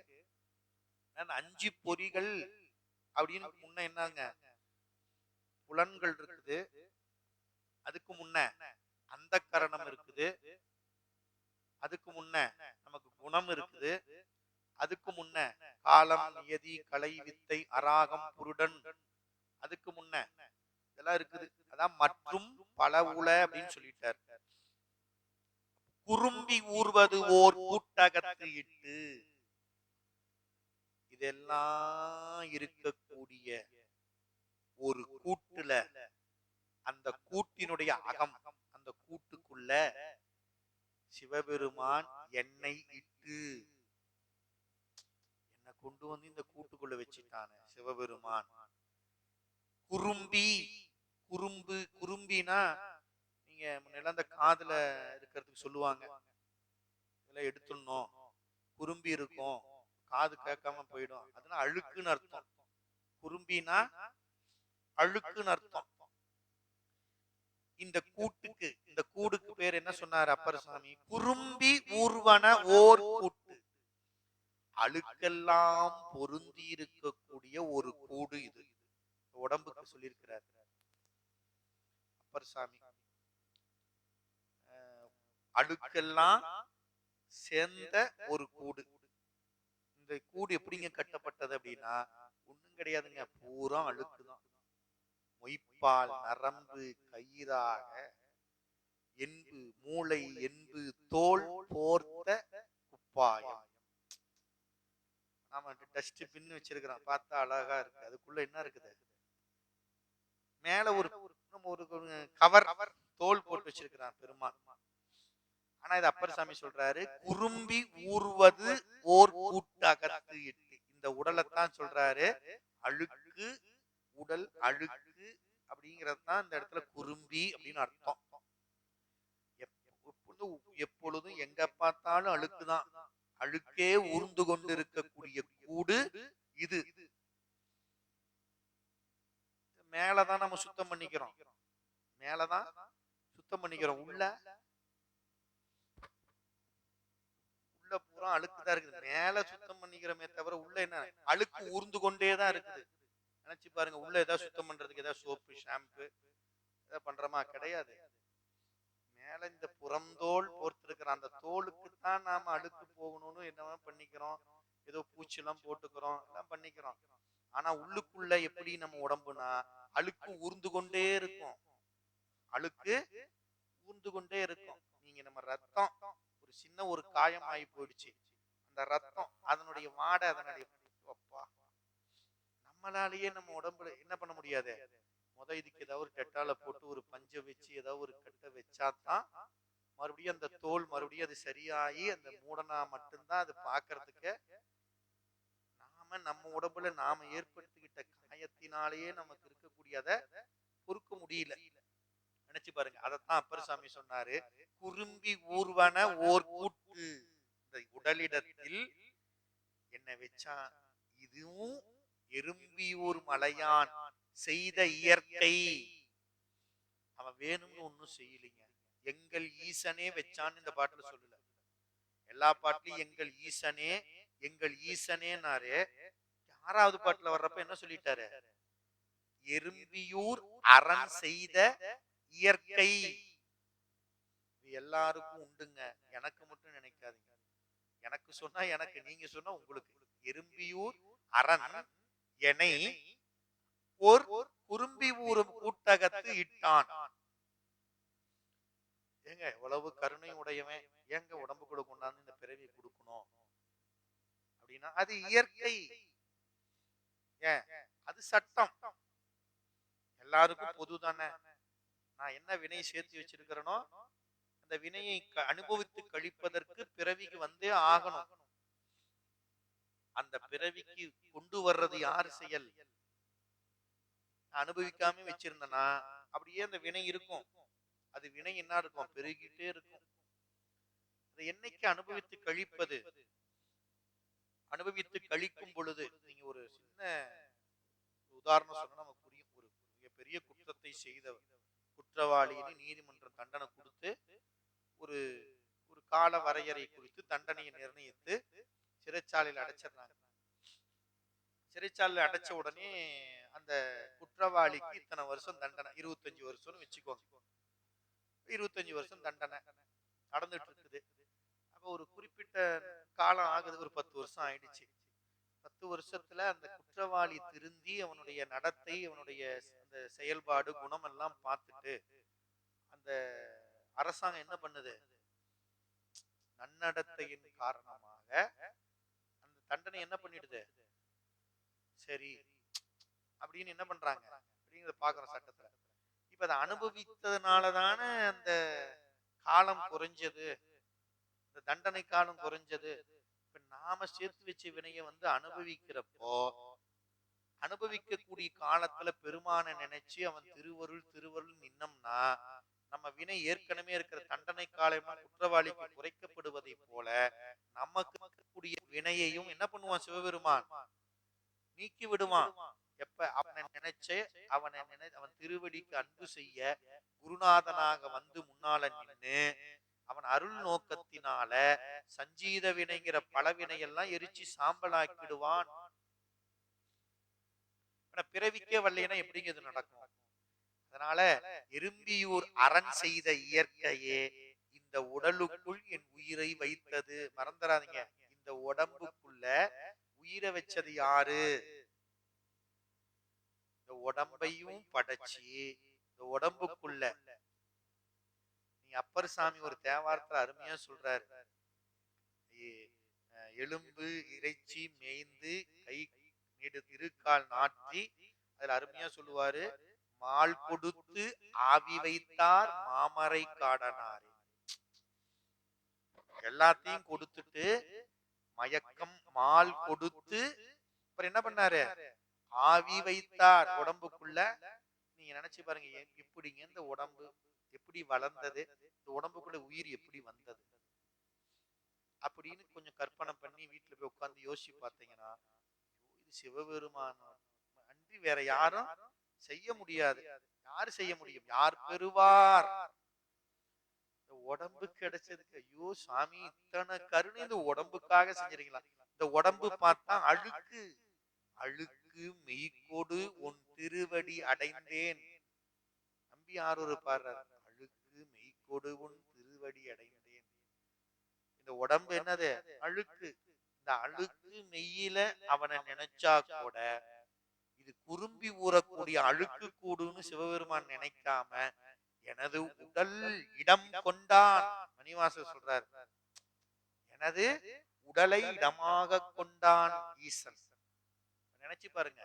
5 பொறிகள் அப்படின்னு முன்ன என்னங்க, புலன்கள் இருக்குது, அதுக்கு முன்ன அந்த கரணம் இருக்குது, அதுக்கு முன்ன நமக்கு குணம் இருக்குது, அதுக்கு முன்ன காலம், நியதி, கலை, வித்தை, அராகம், புருடன், அதுக்கு முன்ன இதெல்லாம் அதெல்லாம் இருக்குது. அதான் மற்றும் பல உல அப்படின்னு சொல்லிட்டார். குறும்பி ஊர்வது ஓர் கூட்டகத்து இட்டு, இதெல்லாம் இருக்கக்கூடிய ஒரு கூட்டுல, அந்த கூட்டினுடைய அகம், அந்த கூட்டுக்குள்ள சிவபெருமான் எண்ணெய் இட்டு என்ன கொண்டு வந்து இந்த கூட்டுக்குள்ள வச்சுட்டான சிவபெருமான். குறும்பி, குறும்பினா நீங்க முன்னாடி அந்த காதுல இருக்கிறதுக்கு சொல்லுவாங்க, இதெல்லாம் எடுத்துடணும், குறும்பி இருக்கும், காது கேட்காம போயிடும், அதனால அழுக்குன்னு அர்த்தம். குறும்பினா அழுக்குன்னு அர்த்தம். இந்த கூட்டுக்கு, இந்த கூடுக்கு பேர் என்ன சொன்னார் அப்பர் சாமி? குறும்பி ஊர்வன ஓர் கூட்டு. அழுக்கெல்லாம் பொருந்தி இருக்கக்கூடிய ஒரு கூடு இது. உடம்புக்கு சொல்லியிருக்கிறார் அப்பர் சாமி. அழுக்கெல்லாம் சேர்ந்த ஒரு கூடு. இந்த கூடு எப்படிங்க கட்டப்பட்டது அப்படின்னா ஒண்ணும் கிடையாதுங்க, பூரா அழுக்குதான். மொய்ப்பால் நரம்பு கயிறாக என்பு மூளை என்பு தோல் போர்த்த குப்பாயம். நாம டஸ்ட் பின் வச்சிருக்கிறோம், பார்த்தா அழகா இருக்கு, அதுக்குள்ள என்ன இருக்குது? மேல ஒரு கவர் தோல் போட்டு வச்சிருக்கிறான் பெருமான். ஆனா இது அப்பர் சாமி சொல்றாரு, குறும்பி ஊர்வது ஓர் கூட்டகத்து இட்டு. இந்த உடலைத்தான் சொல்றாரு அழுக்கு, உடல் அழுக்கு அப்படிங்கிறது தான் இந்த இடத்துல குறும்பி அப்படின்னு அர்த்தம். எப்பொழுதும் எங்க பார்த்தாலும் அழுக்குதான், அழுக்கே ஊர்ந்து கொண்டு இருக்கக்கூடிய கூடு இது. மேலதான் நம்ம சுத்தம் பண்ணிக்கிறோம், மேலதான் சுத்தம் பண்ணிக்கிறோம், உள்ள பூரா அழுக்குதான் இருக்குது. மேல சுத்தம் பண்ணிக்கிறோமே தவிர உள்ள என்ன அழுக்கு ஊர்ந்து கொண்டேதான் இருக்குது. நினைச்சு பாருங்க, உள்ள ஏதாவது சுத்தம் பண்றதுக்கு ஏதாவது சோப்பு ஷாம்பு ஏதாவது பண்றோமா? கிடையாது. மேல இந்த புறந்தோல் போர்த்திருக்கிற அந்த தோலுக்கு தான் நாம அழுக்கு போகணும்னு என்னவா பண்ணிக்கிறோம், ஏதோ பூச்சி எல்லாம் போட்டுக்கிறோம், எல்லாம் பண்ணிக்கிறோம். ஆனா உள்ளுக்குள்ள எப்படி நம்ம உடம்புனா அழுக்கு ஊர்ந்து கொண்டே இருக்கும், அழுக்கு ஊர்ந்து கொண்டே இருக்கும். நீங்க நம்ம ரத்தம் ஒரு சின்ன ஒரு காயம் ஆகி போயிடுச்சு, அந்த ரத்தம் அதனுடைய வாடை, அதனுடைய நம்மளாலேயே நம்ம உடம்புல என்ன பண்ண முடியாது. இதுக்கு ஏதாவது ஒரு டெட்டால போட்டு ஒரு பஞ்சை வச்சு ஏதாவது ஒரு கட்டை வச்சாதான் மறுபடியும் அந்த தோல் மறுபடியும் அது சரியாகி அந்த மூடனா மட்டும்தான் அது பார்க்கறதுக்கு. நாம நம்ம உடம்புல நாம ஏற்படுத்திக்கிட்ட காயத்தினாலேயே நமக்கு இருக்கக்கூடியத பொறுக்க முடியல. நினைச்சு பாருங்க. அதைத்தான் அப்பர் சாமி சொன்னாரு, குறும்பி ஊர்வன ஓர் கூட்டு. இந்த உடலிடத்தில் என்ன வச்சா இதுவும் எறும்பியூர் மலையான் செய்த இயற்கை. அவன் வேணும்னு ஒன்னும் செய்யலைங்க, எங்கள் ஈசனே வச்சான்னு இந்த பாட்டுல சொல்லல. எல்லா பாட்டுலயும் எங்கள் ஈசனே எங்கள் ஈசனேனாரு. 6வது பாட்டுல வர்றப்ப என்ன சொல்லிட்டாரு? எறும்பியூர் அரண் செய்த இயற்கை. எல்லாருக்கும் உண்டுங்க, எனக்கு மட்டும் நினைக்காதீங்க. எனக்கு சொன்னா எனக்கு, நீங்க சொன்னா உங்களுக்கு. எறும்பியூர் அரண் எனை ஓர் குறும்பி ஊரும் கூட்டகத்து இட்டான். ஏங்க எவ்வளவு கருணை உடையவன், ஏங்க உடம்புக்குள்ள கொண்டாந்து இந்த பிறவி கொடுக்கணும் அப்படின்னா அது இயற்கை. ஏன் அது சட்டம், எல்லாருக்கும் பொது தானே. நான் என்ன வினை சேர்த்து வச்சிருக்கிறேனோ அந்த வினையை அனுபவித்து கழிப்பதற்கு பிறவிக்கு வந்தே ஆகணும். அந்த பிறவிக்கு கொண்டு வர்றது யார் செயல்? அனுபவிக்காம வச்சிருந்தனா அப்படியே அந்த வினை இருக்கும். அது வினை என்ன இருக்கும்? பெருகிட்டே இருக்கும். அதை என்னைக்கு அனுபவித்து கழிப்பது? அனுபவித்து கழிக்கும் பொழுது, நீங்க ஒரு சின்ன உதாரணம் சொன்னா நமக்கு புரியும். ஒரு மிகப்பெரிய குற்றத்தை செய்த குற்றவாளின்னு நீதிமன்றம் தண்டனை கொடுத்து ஒரு ஒரு கால வரையறை குறித்து தண்டனையை நிர்ணயித்து சிறைச்சாலையில் அடைச்சிடறாங்க. சிறைச்சாலையில் அடைச்ச உடனே அந்த குற்றவாளிக்கு இத்தனை வருஷம் தண்டனை, 25 வருஷம்னு வச்சுக்கோங்க. 25 வருஷம் தண்டனை நடந்துட்டு இருக்குது. அப்ப ஒரு குறிப்பிட்ட காலம் ஆகுது, ஒரு 10 வருஷம் ஆயிடுச்சு. 10 வருஷத்துல அந்த குற்றவாளி திருந்தி அவனுடைய நடத்தை, அவனுடைய அந்த செயல்பாடு, குணம் எல்லாம் பார்த்துட்டு அந்த அரசாங்கம் என்ன பண்ணுது? நன்னடத்தையின் காரணமாக அந்த தண்டனை என்ன பண்ணிடுது? சரி அப்படின்னு என்ன பண்றாங்க அப்படிங்கிறத பாக்குறோம் சட்டத்துல. இப்ப அதை அனுபவித்ததுனாலதானே அந்த காலம் குறைஞ்சது, இந்த தண்டனை காலம் குறைஞ்சது. இப்ப நாம சேர்த்து வச்ச வினைய அனுபவிக்கிறப்போ, அனுபவிக்கக்கூடிய காலத்துல பெருமான நினைச்சு அவன் திருவருள் திருவருள் நின்னம்னா, நம்ம வினை ஏற்கனவே இருக்கிற தண்டனை காலம் குற்றவாளிக்கு குறைக்கப்படுவதை போல நமக்கு இருக்கக்கூடிய வினையையும் என்ன பண்ணுவான் சிவபெருமான்? நீக்கி விடுவான். எப்ப அவனை நினைச்சு அவன் திருவடிக்கு அன்பு செய்ய குருநாதனாக முன்னால நின்று அவன் அருள் நோக்கத்தினால சஞ்சீத வினைங்கிற பலவினையெல்லாம் எரிச்சு சாம்பலாக்கிடுவான். பிறவிக்கே வரலைன்னா எப்படிங்க இது நடக்கும்? அதனால எறும்பியூர் அரண் செய்த இயற்கையே இந்த உடலுக்குள் என் உயிரை வைத்தது. மறந்துடாதீங்க, இந்த உடம்புக்குள்ள உயிரை வச்சது யாரு? இந்த உடம்பையும் படைச்சி இந்த உடம்புக்குள்ள, நீ அப்பர் சாமி ஒரு தேவாரத்துல அருமையா சொல்றாரு, எலும்பு இறைச்சி மேய்ந்து கை இருக்கால் நாற்றி, அதுல அருமையா சொல்லுவாரு, மால் கொடுத்து ஆவி வைத்தார் மாமரை காடனாரே. எல்லாத்தையும் கொடுத்துட்டு மயக்கம் மால் கொடுத்து அப்புறம் என்ன பண்ணாரு? ஆவி வைத்தார் உடம்புக்குள்ள. நீங்க நினைச்சு பாருங்க, எப்படிங்க இந்த உடம்பு எப்படி வளர்ந்தது, இந்த உடம்புக்குள்ள உயிர் எப்படி வந்தது அப்படின்னு கொஞ்சம் கற்பனை பண்ணி வீட்டுல போய் உட்கார்ந்து யோசிச்சு பார்த்தீங்கன்னா, இது சிவபெருமான் அன்றி வேற யாரும் செய்ய முடியாது. யாரு செய்ய முடியும்? யார் பெறுவார்? இந்த உடம்பு கிடைச்சதுக்கு ஐயோ சாமி இத்தனை கருணை இந்த உடம்புக்காக செஞ்சிருக்கீங்களா? இந்த உடம்பு பார்த்தா அழுக்கு, அழுக்கு மெய்கொடு உன் திருவடி அடைந்தேன். நம்பி ஆரூர் பாடுறார், அழுக்கு மெய்கொடு உன் திருவடி அடைந்தேன். இந்த உடம்பு என்னது? அழுக்கு. இந்த அழுக்கு மெய்யில அவனை நினைச்சா கூட இது குறும்பி ஊறக்கூடிய அழுக்கு கூடுன்னு சிவபெருமான் நினைக்காம எனது உடல் இடம் கொண்டான். மணிவாசர் சொல்றார், எனது உடலை இடமாக கொண்டான் ஈசன். நினைச்சு பாருங்க,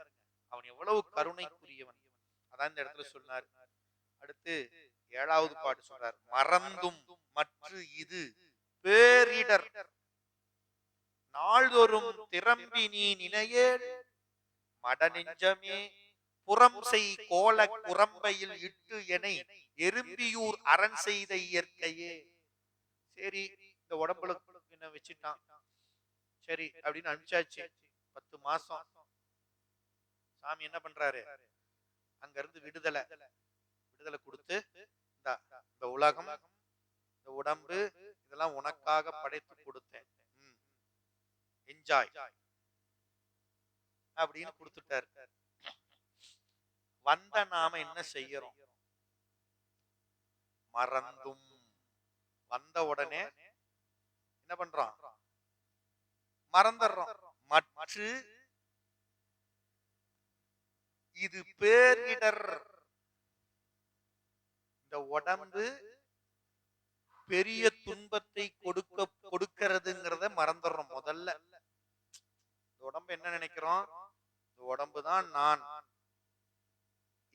அவன் எவ்வளவு கருணைக்குரியவன். அதான் இந்த இடத்துல சொன்னார். அடுத்து 7வது பாட்டு சொல்றார், மறந்தும் மற்ற இது பேரிடர் நாள்தோறும் திறம்பி நீ நினையே மட நெஞ்சமே புறம் செய் கோல குரம்பையில் இட்டு எனை எறும்பியூர் அரண் செய்த இயற்கையே. சரி, இந்த உடம்புல என்ன வச்சுட்டான், சரி அப்படின்னு அனுப்பிச்சாச்சு. 10 மாசம் சாமி என்ன பண்றாரு? அங்க இருந்து விடுதலை கொடுத்து, இந்த உலகம், இந்த உடம்பு இதெல்லாம் உனக்காக படைத்து கொடுத்தேன், என்ஜாய் அப்படின்னு கொடுத்துட்டாரு. வந்த நாம என்ன செய்யறோம்? மறந்தும், வந்த உடனே என்ன பண்றோம்? மறந்துடுறோம். மற்ற இது பேரிடர், இந்த உடம்பு பெரிய துன்பத்தை கொடுக்கிறதுங்கிறத மறந்துடுறோம். முதல்ல இந்த உடம்பு என்ன நினைக்கிறோம்? இந்த உடம்புதான் நான்,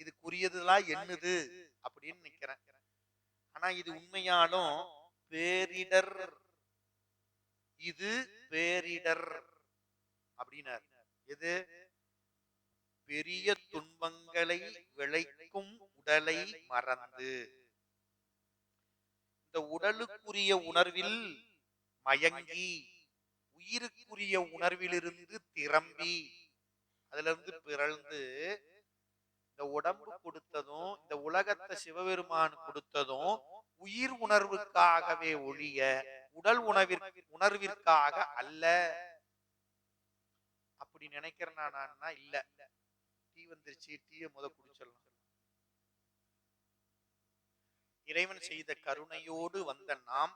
இதுக்குரியதுலாம் என்னது அப்படின்னு நினைக்கிறேன். ஆனா இது உண்மையாலும் பேரிடர், இது பேரிடர் அப்படின்னார். எது? பெரிய துன்பங்களை விளைக்கும் உடலை மறந்து இந்த உடலுக்குரிய உணர்வில் மயங்கி உயிருக்குரிய உணர்விலிருந்து திரம்பி அதுல இருந்து பிறழ்ந்து இந்த உடம்பு கொடுத்ததும் இந்த உலகத்தை சிவபெருமான் கொடுத்ததும் உயிர் உணர்வுக்காகவே ஒழிய உடல் உணர்விற்காக அல்ல. அப்படி நினைக்கிறேன்னா இல்ல. டீ வந்துருச்சு, டீயை குடிச்சிடலாம். இறைவன் செய்த கருணையோடு வந்த நாம்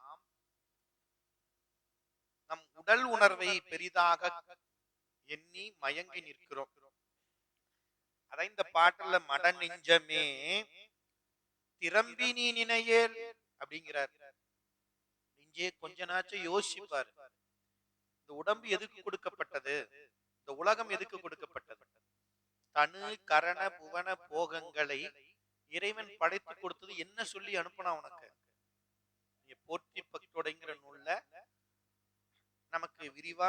நம் உடல் உணர்வை பெரிதாக எண்ணி மயங்கி நிற்கிறோம். அதான் இந்த பாட்டுல மட நெஞ்சமே திரம்பி நீ நினையேல் அப்படிங்கிறார். நெஞ்சே கொஞ்ச நாச்சும் யோசிப்பார். இந்த உடம்பு எதுக்கு கொடுக்கப்பட்டது? இந்த உலகம் எதுக்கு கொடுக்கப்பட்டது? தனு கரண புவன போகங்களை இறைவன் படைத்து கொடுத்தது என்ன சொல்லி அனுப்பினா உனக்கு? நீ போற்றி பக்தோடைங்கிற நூல்ல நமக்கு விரிவா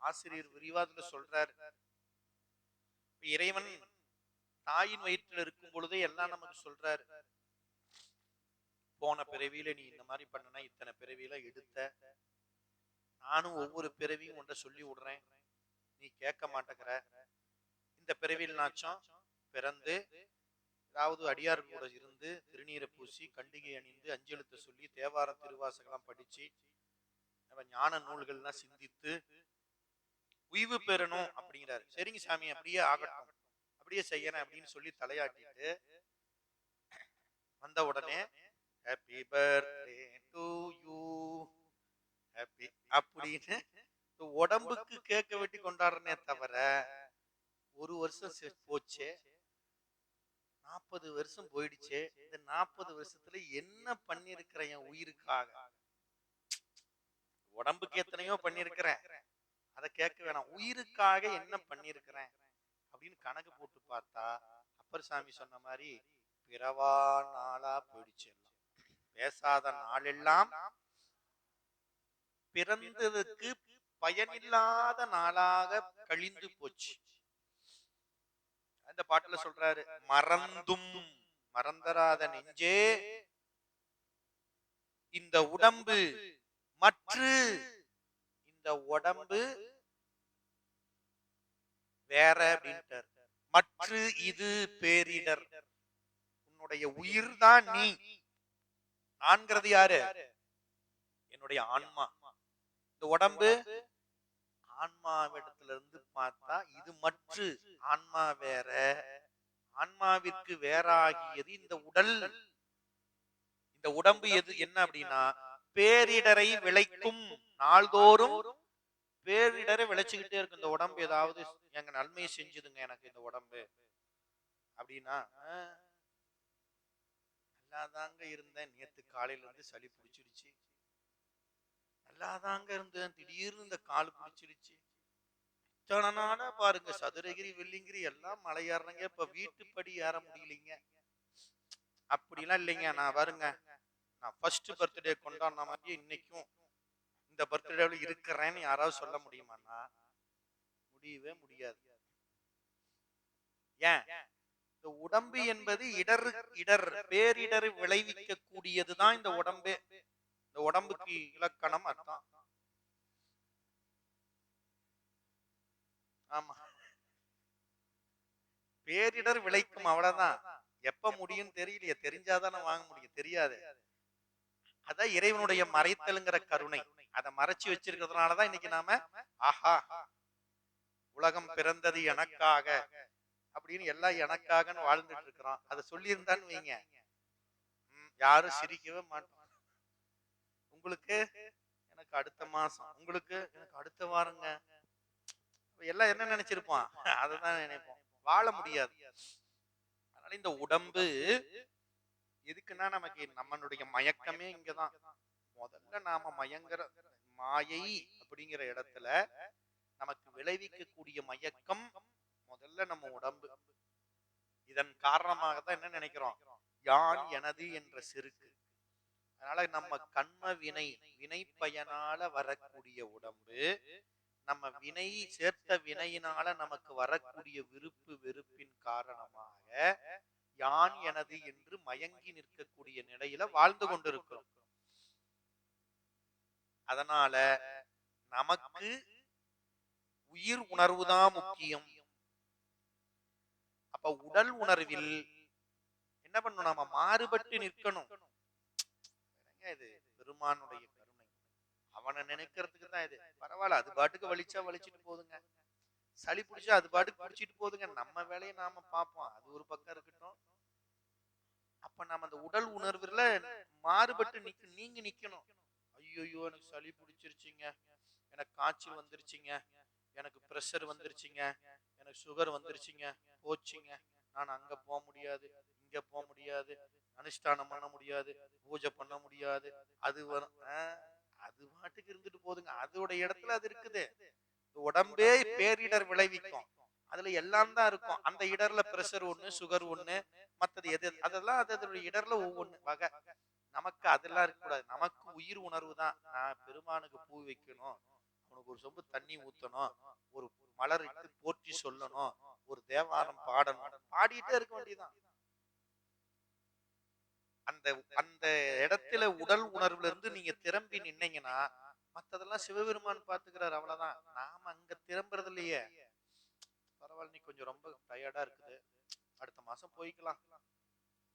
ஆசிரியர் விரிவா அதுல சொல்றார். இறைவன் தாயின் வயிற்றில் இருக்கும் பொழுதே எல்லாம் நமக்கு சொல்றாரு. போன பிறவியில நீ இந்த மாதிரி பண்ணனா இத்தனை பிறவியில எடுத்த, நானும் ஒவ்வொரு பிறவியும் ஒன்றை சொல்லி விடுறேன், நீ கேட்க மாட்டேங்கிற. இந்த பிறவியில் நாச்சும் பிறந்து அதாவது அடியார் கூட இருந்து திருநீரை பூசி கண்டிகை அணிந்து அஞ்செழுத்து சொல்லி தேவாரம் திருவாசகம் படிச்சு ஞான நூல்கள்லாம் சிந்தித்து உய்வு பெறணும் அப்படிங்கிறாரு. சரிங்க சாமி, அப்படியே ஆகட்டும், அப்படியே செய்யறேன் அப்படின்னு சொல்லி தலையாட்டிட்டு வந்த உடனே happy birthday to you happy அப்படின்னு உடம்புக்கு கேட்க வெட்டி கொண்டாடுறனே தவிர ஒரு வருஷம் போச்சே, 40 வருஷம் போயிடுச்சே, இந்த 40 வருஷத்துல என்ன பண்ணிருக்கிற என் உயிருக்காக? உடம்புக்கு எத்தனையோ பண்ணிருக்கிறேன், அதை கேட்க வேணாம், உயிருக்காக என்ன பண்ணிருக்கிறேன் அப்படின்னு கணக்கு போட்டு பார்த்தா அப்பர் சாமி சொன்ன மாதிரி பிறவா நாளா போயிடுச்சு. பேசாத நாளெல்லாம் பிறந்ததுக்கு பயனில்லாத நாளாக கழிந்து போச்சு. அந்த பாட்டுல சொல்றாரு, மறந்தும் மறந்தராத நெஞ்சே இந்த உடம்பு மற்று, இந்த உடம்பு வேற அப்படின்ட்டார். மற்று இது பேரிடர், உன்னுடைய உயிர் தான் நீ. நான்கிறது யாரு? என்னுடைய ஆன்மா. இந்த உடம்பு ஆன்மாவிடத்துல இருந்து பார்த்தா இது மற்று, ஆன்மா வேற, ஆன்மாவிற்கு வேறாகியது இந்த உடல். இந்த உடம்பு எது என்ன அப்படின்னா பேரிடரை விளைக்கும். நாள்தோறும் பேரிடரை விளைச்சுக்கிட்டே இருக்கு இந்த உடம்பு. ஏதாவது எங்க நன்மையை செஞ்சுதுங்க எனக்கு இந்த உடம்பு அப்படின்னா, நல்லாதாங்க இருந்தேன், நேத்து காலையில இருந்து சளி பிடிச்சிருச்சு, நல்லாதாங்க இருந்தேன், திடீர்னு இந்த கால் பிடிச்சிருச்சு, இத்தனை நாளா பாருங்க சதுரகிரி வெள்ளிங்கிரி எல்லாம் மலை ஏறணுங்க, இப்ப வீட்டுப்படி ஏற முடியலைங்க. அப்படிலாம் இல்லைங்க. நான் பாருங்க, நான் ஃபர்ஸ்ட் பர்த்டே கொண்டாடின மாதிரி இன்னைக்கும் இந்த பர்த்டேல இருக்கிறேன்னு யாராவது சொல்ல முடியுமான்னா முடியவே முடியாது. ஏன்? இந்த உடம்பு என்பது இடர் பேரிடர் விளைவிக்க கூடியதுதான் இந்த உடம்பே. இந்த உடம்புக்கு இலக்கணம் அதான். ஆமா, பேரிடர் விளைக்கும், அவ்வளவுதான். எப்ப முடியும் தெரியலையே, தெரிஞ்சாதானே வாங்க முடியும், தெரியாது. அதான் இறைவனுடைய மறைத்தல்ங்கிற கருணை. அதை மறைச்சு வச்சிருக்கிறதுனாலதான் இன்னைக்கு நாம ஆஹா உலகம் பிறந்தது எனக்காக அப்படின்னு எல்லாம் எனக்காகன்னு வாழ்ந்துட்டு இருக்கிறோம். அதை சொல்லி இருந்தான்னு வைங்க, யாரும் சிரிக்கவே மாட்டோம். உங்களுக்கு எனக்கு அடுத்த மாசம், உங்களுக்கு எனக்கு அடுத்த வாரங்க, எல்லாம் என்ன நினைச்சிருப்போம், அததான் நினைப்போம். வாழ முடியாது. அதனால இந்த உடம்பு எதுக்குன்னா நமக்கு நம்மளுடைய மயக்கமே இங்கதான். முதல்ல நாம மயங்கர மாயை அப்படிங்கிற இடத்துல நமக்கு விளைவிக்கக்கூடிய மயக்கம் முதல்ல நம்ம உடம்பு. இதன் காரணமாக தான் என்ன நினைக்கிறோம், யான் எனது என்ற செருக்கு. அதனால நம்ம கண்ம வினை பயனால வரக்கூடிய உடம்பு, நம்ம வினை சேர்த்த வினையினால நமக்கு வரக்கூடிய விருப்பு வெறுப்பின் காரணமாக யான் எனது என்று மயங்கி நிற்கக்கூடிய நிலையில வாழ்ந்து கொண்டிருக்கிறோம். அதனால நமக்கு உயிர் உணர்வுதான் முக்கியம். அப்ப உடல் உணர்வில் என்ன பண்ணணும், நாம மாறுபட்டு நிற்கணும். இது பெருமானுடைய கருணை, அவனை நினைக்கிறதுக்கு தான் இது. பரவாயில்ல, அது பாட்டுக்கு வலிச்சா வலிச்சுட்டு போதுங்க, சளி பிடிச்சா அது பாட்டுக்கு பிடிச்சிட்டு போதுங்க, நம்ம வேலையை நாம பார்ப்போம், அது ஒரு பக்கம் இருக்கட்டும். அப்ப நம்ம அந்த உடல் உணர்வுல மாறுபட்டு நீங்க நிக்கணும். ஐயோ எனக்கு சளி பிடிச்சிருச்சுங்க, எனக்கு காய்ச்சல் வந்துருச்சுங்க, எனக்கு பிரஷர் வந்துருச்சுங்க, எனக்கு சுகர் வந்துருச்சுங்க, போச்சுங்க, நான் அங்க போக முடியாது, இங்க போக முடியாது, அனுஷ்டானம் பண்ண முடியாது, பூஜை பண்ண முடியாது, அது வரும். அது பாட்டுக்கு இருந்துட்டு போதுங்க. அதோட இடத்துல அது இருக்குது. உடம்பே பேரிடர் விளைவிக்கும். அதுல எல்லாம் தான் இருக்கும். அந்த இடர்ல பிரஷர் ஒண்ணு, சுகர் ஒண்ணு, மத்தது எது அதெல்லாம் அதோட இடர்ல ஒவ்வொன்னு வகை. நமக்கு அதெல்லாம் இருக்கக்கூடாது. நமக்கு உயிர் உணர்வு தான். நான் பெருமானுக்கு பூ வைக்கணும், அவனுக்கு ஒரு சொம்பு தண்ணி ஊத்தணும், ஒரு மலர் இட்டு போற்றி சொல்லணும், ஒரு தேவாரம் பாடணும், பாடிட்டே இருக்க வேண்டியதுதான். அந்த அந்த இடத்துல உடல் உணர்வுல இருந்து நீங்க திரும்பி நின்னீங்கன்னா மத்ததெல்லாம் சிவபெருமான் பாத்துக்கிறாரு. அவ்வளவுதான். நாம அங்க திரும்புறது இல்லையே. பரவாயில்ல, நீ கொஞ்சம் ரொம்ப டயர்டா இருக்குது, அடுத்த மாசம் போய்க்கலாம்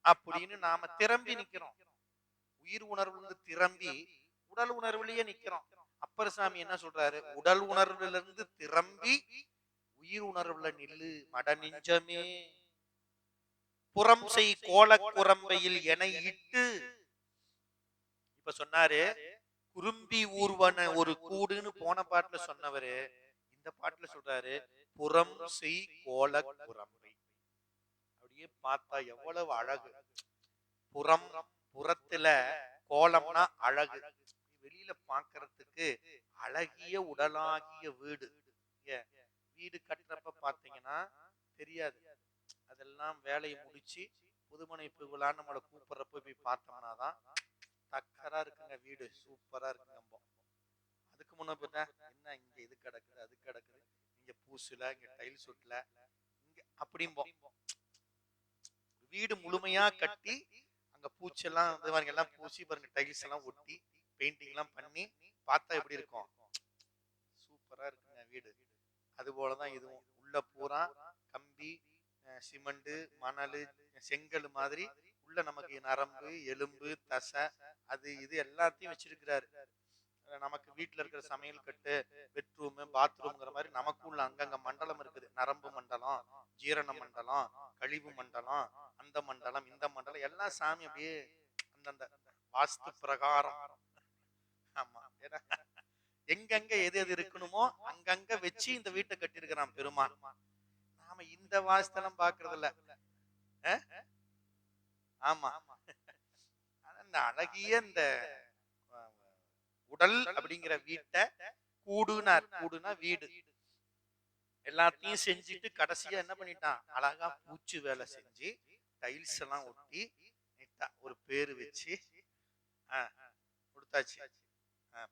அப்படின்னு நாம திரும்பி நிக்கிறோம். உயிர் உணர்வுல இருந்து திரும்பி உடல் உணர்வுலயே நிக்கிறோம். அப்பர் சாமி என்ன சொல்றாரு? உடல் உணர்வுல இருந்து திரும்பி உயிர் உணர்வுல நில்லு மட நெஞ்சமே, புறம் செய் கோல குரம்பையில் என இட்டு. இப்ப சொன்னாரு குறும்பி ஊர்வன ஒரு கூடுன்னு போன பாட்டுல சொன்னவரு இந்த பாட்டுல சொல்றாரு புறம் செய் கோல குரம்பை. அப்படியே பார்த்தா எவ்வளவு அழகு. புறம், புறத்துல கோலம்னா அழகு, வெளியில பாக்குறதுக்கு அழகிய உடலாகிய வீடு. வீடு கட்டுறப்ப பாத்தீங்கன்னா தெரியாது, அதெல்லாம் வேலையை முடிச்சு புதுமனை புகழான்னு நம்மளை கூப்பிடுறப்ப போய் பார்த்தோம்னா தான் தக்கரா இருக்குங்க, வீடு சூப்பரா இருக்குங்க. அதுக்கு முன்ன என்ன இங்க இது கிடக்குது அது கிடக்குது, இங்க பூசுல இங்க டைல்ஸ் ஒட்டல இங்க அப்படிம்போம். வீடு முழுமையா கட்டி அங்க பூச்செல்லாம் எல்லாம் பூசி பாருங்க, டைல்ஸ் எல்லாம் ஒட்டி பெயிண்டிங் எல்லாம் பண்ணி பார்த்தா எப்படி இருக்கும், சூப்பரா இருக்குங்க வீடு. அது போலதான் இதுவும். உள்ள பூரா கம்பி, சிமெண்ட், மணல், செங்கல் மாதிரி உள்ள நமக்கு நரம்பு, எலும்பு, தசை, அது இது எல்லாத்தையும் வச்சிருக்கிறாரு. நமக்கு வீட்டுல இருக்கிற சமையல் கட்டு, பெட்ரூம், பாத்ரூம்ங்கிற மாதிரி நமக்கு உள்ள அங்கங்க மண்டலம் இருக்குது. நரம்பு மண்டலம், ஜீரண மண்டலம், கழிவு மண்டலம், அந்த மண்டலம், இந்த மண்டலம் எல்லாம் சாமி அப்படியே அந்தந்த வாஸ்து பிரகாரம். ஆமா, எங்கெங்க எது எது இருக்கணுமோ அங்கங்க வச்சு இந்த வீட்டை கட்டியிருக்கிறான் பெருமான். நாம இந்த வாஸ்தலம் பாக்குறது இல்ல. ஆமா, இந்த அழகிய இந்த உடல் அப்படிங்கிற வீட்டை கூடுனா வீடு எல்லாத்தையும் செஞ்சுட்டு கடைசியா என்ன பண்ணிட்டான், அழகா பூச்சி வேலை செஞ்சு டைல்ஸ் எல்லாம் ஒட்டி ஒரு பேரு வச்சு கொடுத்தாச்சு.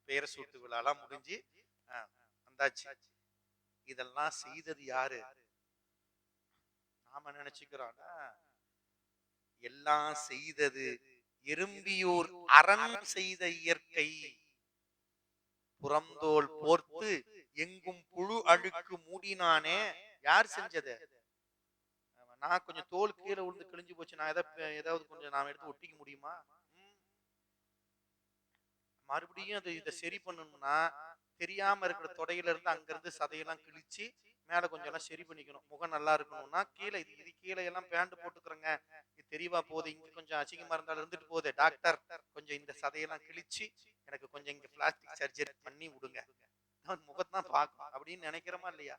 பேரை சூட்டு விழாலாம் முடிஞ்சு வந்தாச்சு. இதெல்லாம் செய்தது யாரு? நாம நினைச்சுக்கிறோம் எல்லாம் செய்தது எறும்பியூர் அரண் செய்த இயற்கை. புறந்தோல் போர்த்து எங்கும் புழு அழுக்கு மூடினானே, யார் செஞ்சது? நான் கொஞ்சம் தோல் கீழே விழுந்து கிழிஞ்சு போச்சு, நான் ஏதாவது கொஞ்சம் நாம எடுத்து ஒட்டிக்க முடியுமா? மறுபடியும் அது இதை சரி பண்ணணும்னா தெரியாம இருக்கிற தொடையில இருந்து அங்க இருந்து சதையெல்லாம் கிழிச்சு மேல கொஞ்சம் எல்லாம் சரி பண்ணிக்கணும். முகம் நல்லா இருக்கணும்னா கீழே இது கீழே எல்லாம் பேண்ட் போட்டுக்கிறேங்க, இது தெரியவா போகுது, இங்க கொஞ்சம் அசிங்கமா இருந்தாலும் இருந்துட்டு போகுது, டாக்டர் கொஞ்சம் இந்த சதையெல்லாம் கிழிச்சு எனக்கு கொஞ்சம் இங்க பிளாஸ்டிக் சர்ஜரி பண்ணி விடுங்க, நான் முகத்தான் பார்க்கணும் அப்படின்னு நினைக்கிறோமா இல்லையா?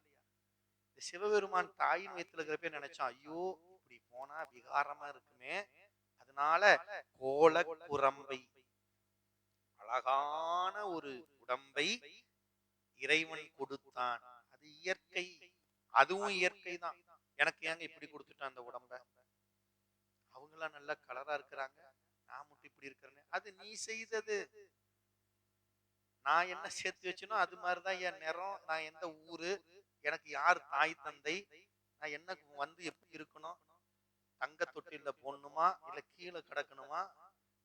இந்த சிவபெருமான் தாயின் வயிற்றுல இருக்கிறப்ப நினைச்சான், ஐயோ இப்படி போனா விகாரமா இருக்குமே, அதனால கோல குரம்பை அழகான ஒரு உடம்பை இறைவன் கொடுத்தான். அது இயற்கை, அதுவும் இயற்கை தான். எனக்கு ஏங்க இப்படி கொடுத்துட்டான் அந்த உடம்ப? அவங்கெல்லாம் நல்லா கலரா இருக்கிறாங்க, நான் மட்டும் இப்படி இருக்கிறேன்னு. அது நீ செய்தது. நான் என்ன சேர்த்து வச்சனோ அது மாதிரிதான் என் நிறம், நான் எந்த ஊரு, எனக்கு யார் தாய் தந்தை, நான் என்ன வந்து எப்படி இருக்கணும், தங்க தொட்டில போடணுமா இல்ல கீழே கிடக்கணுமா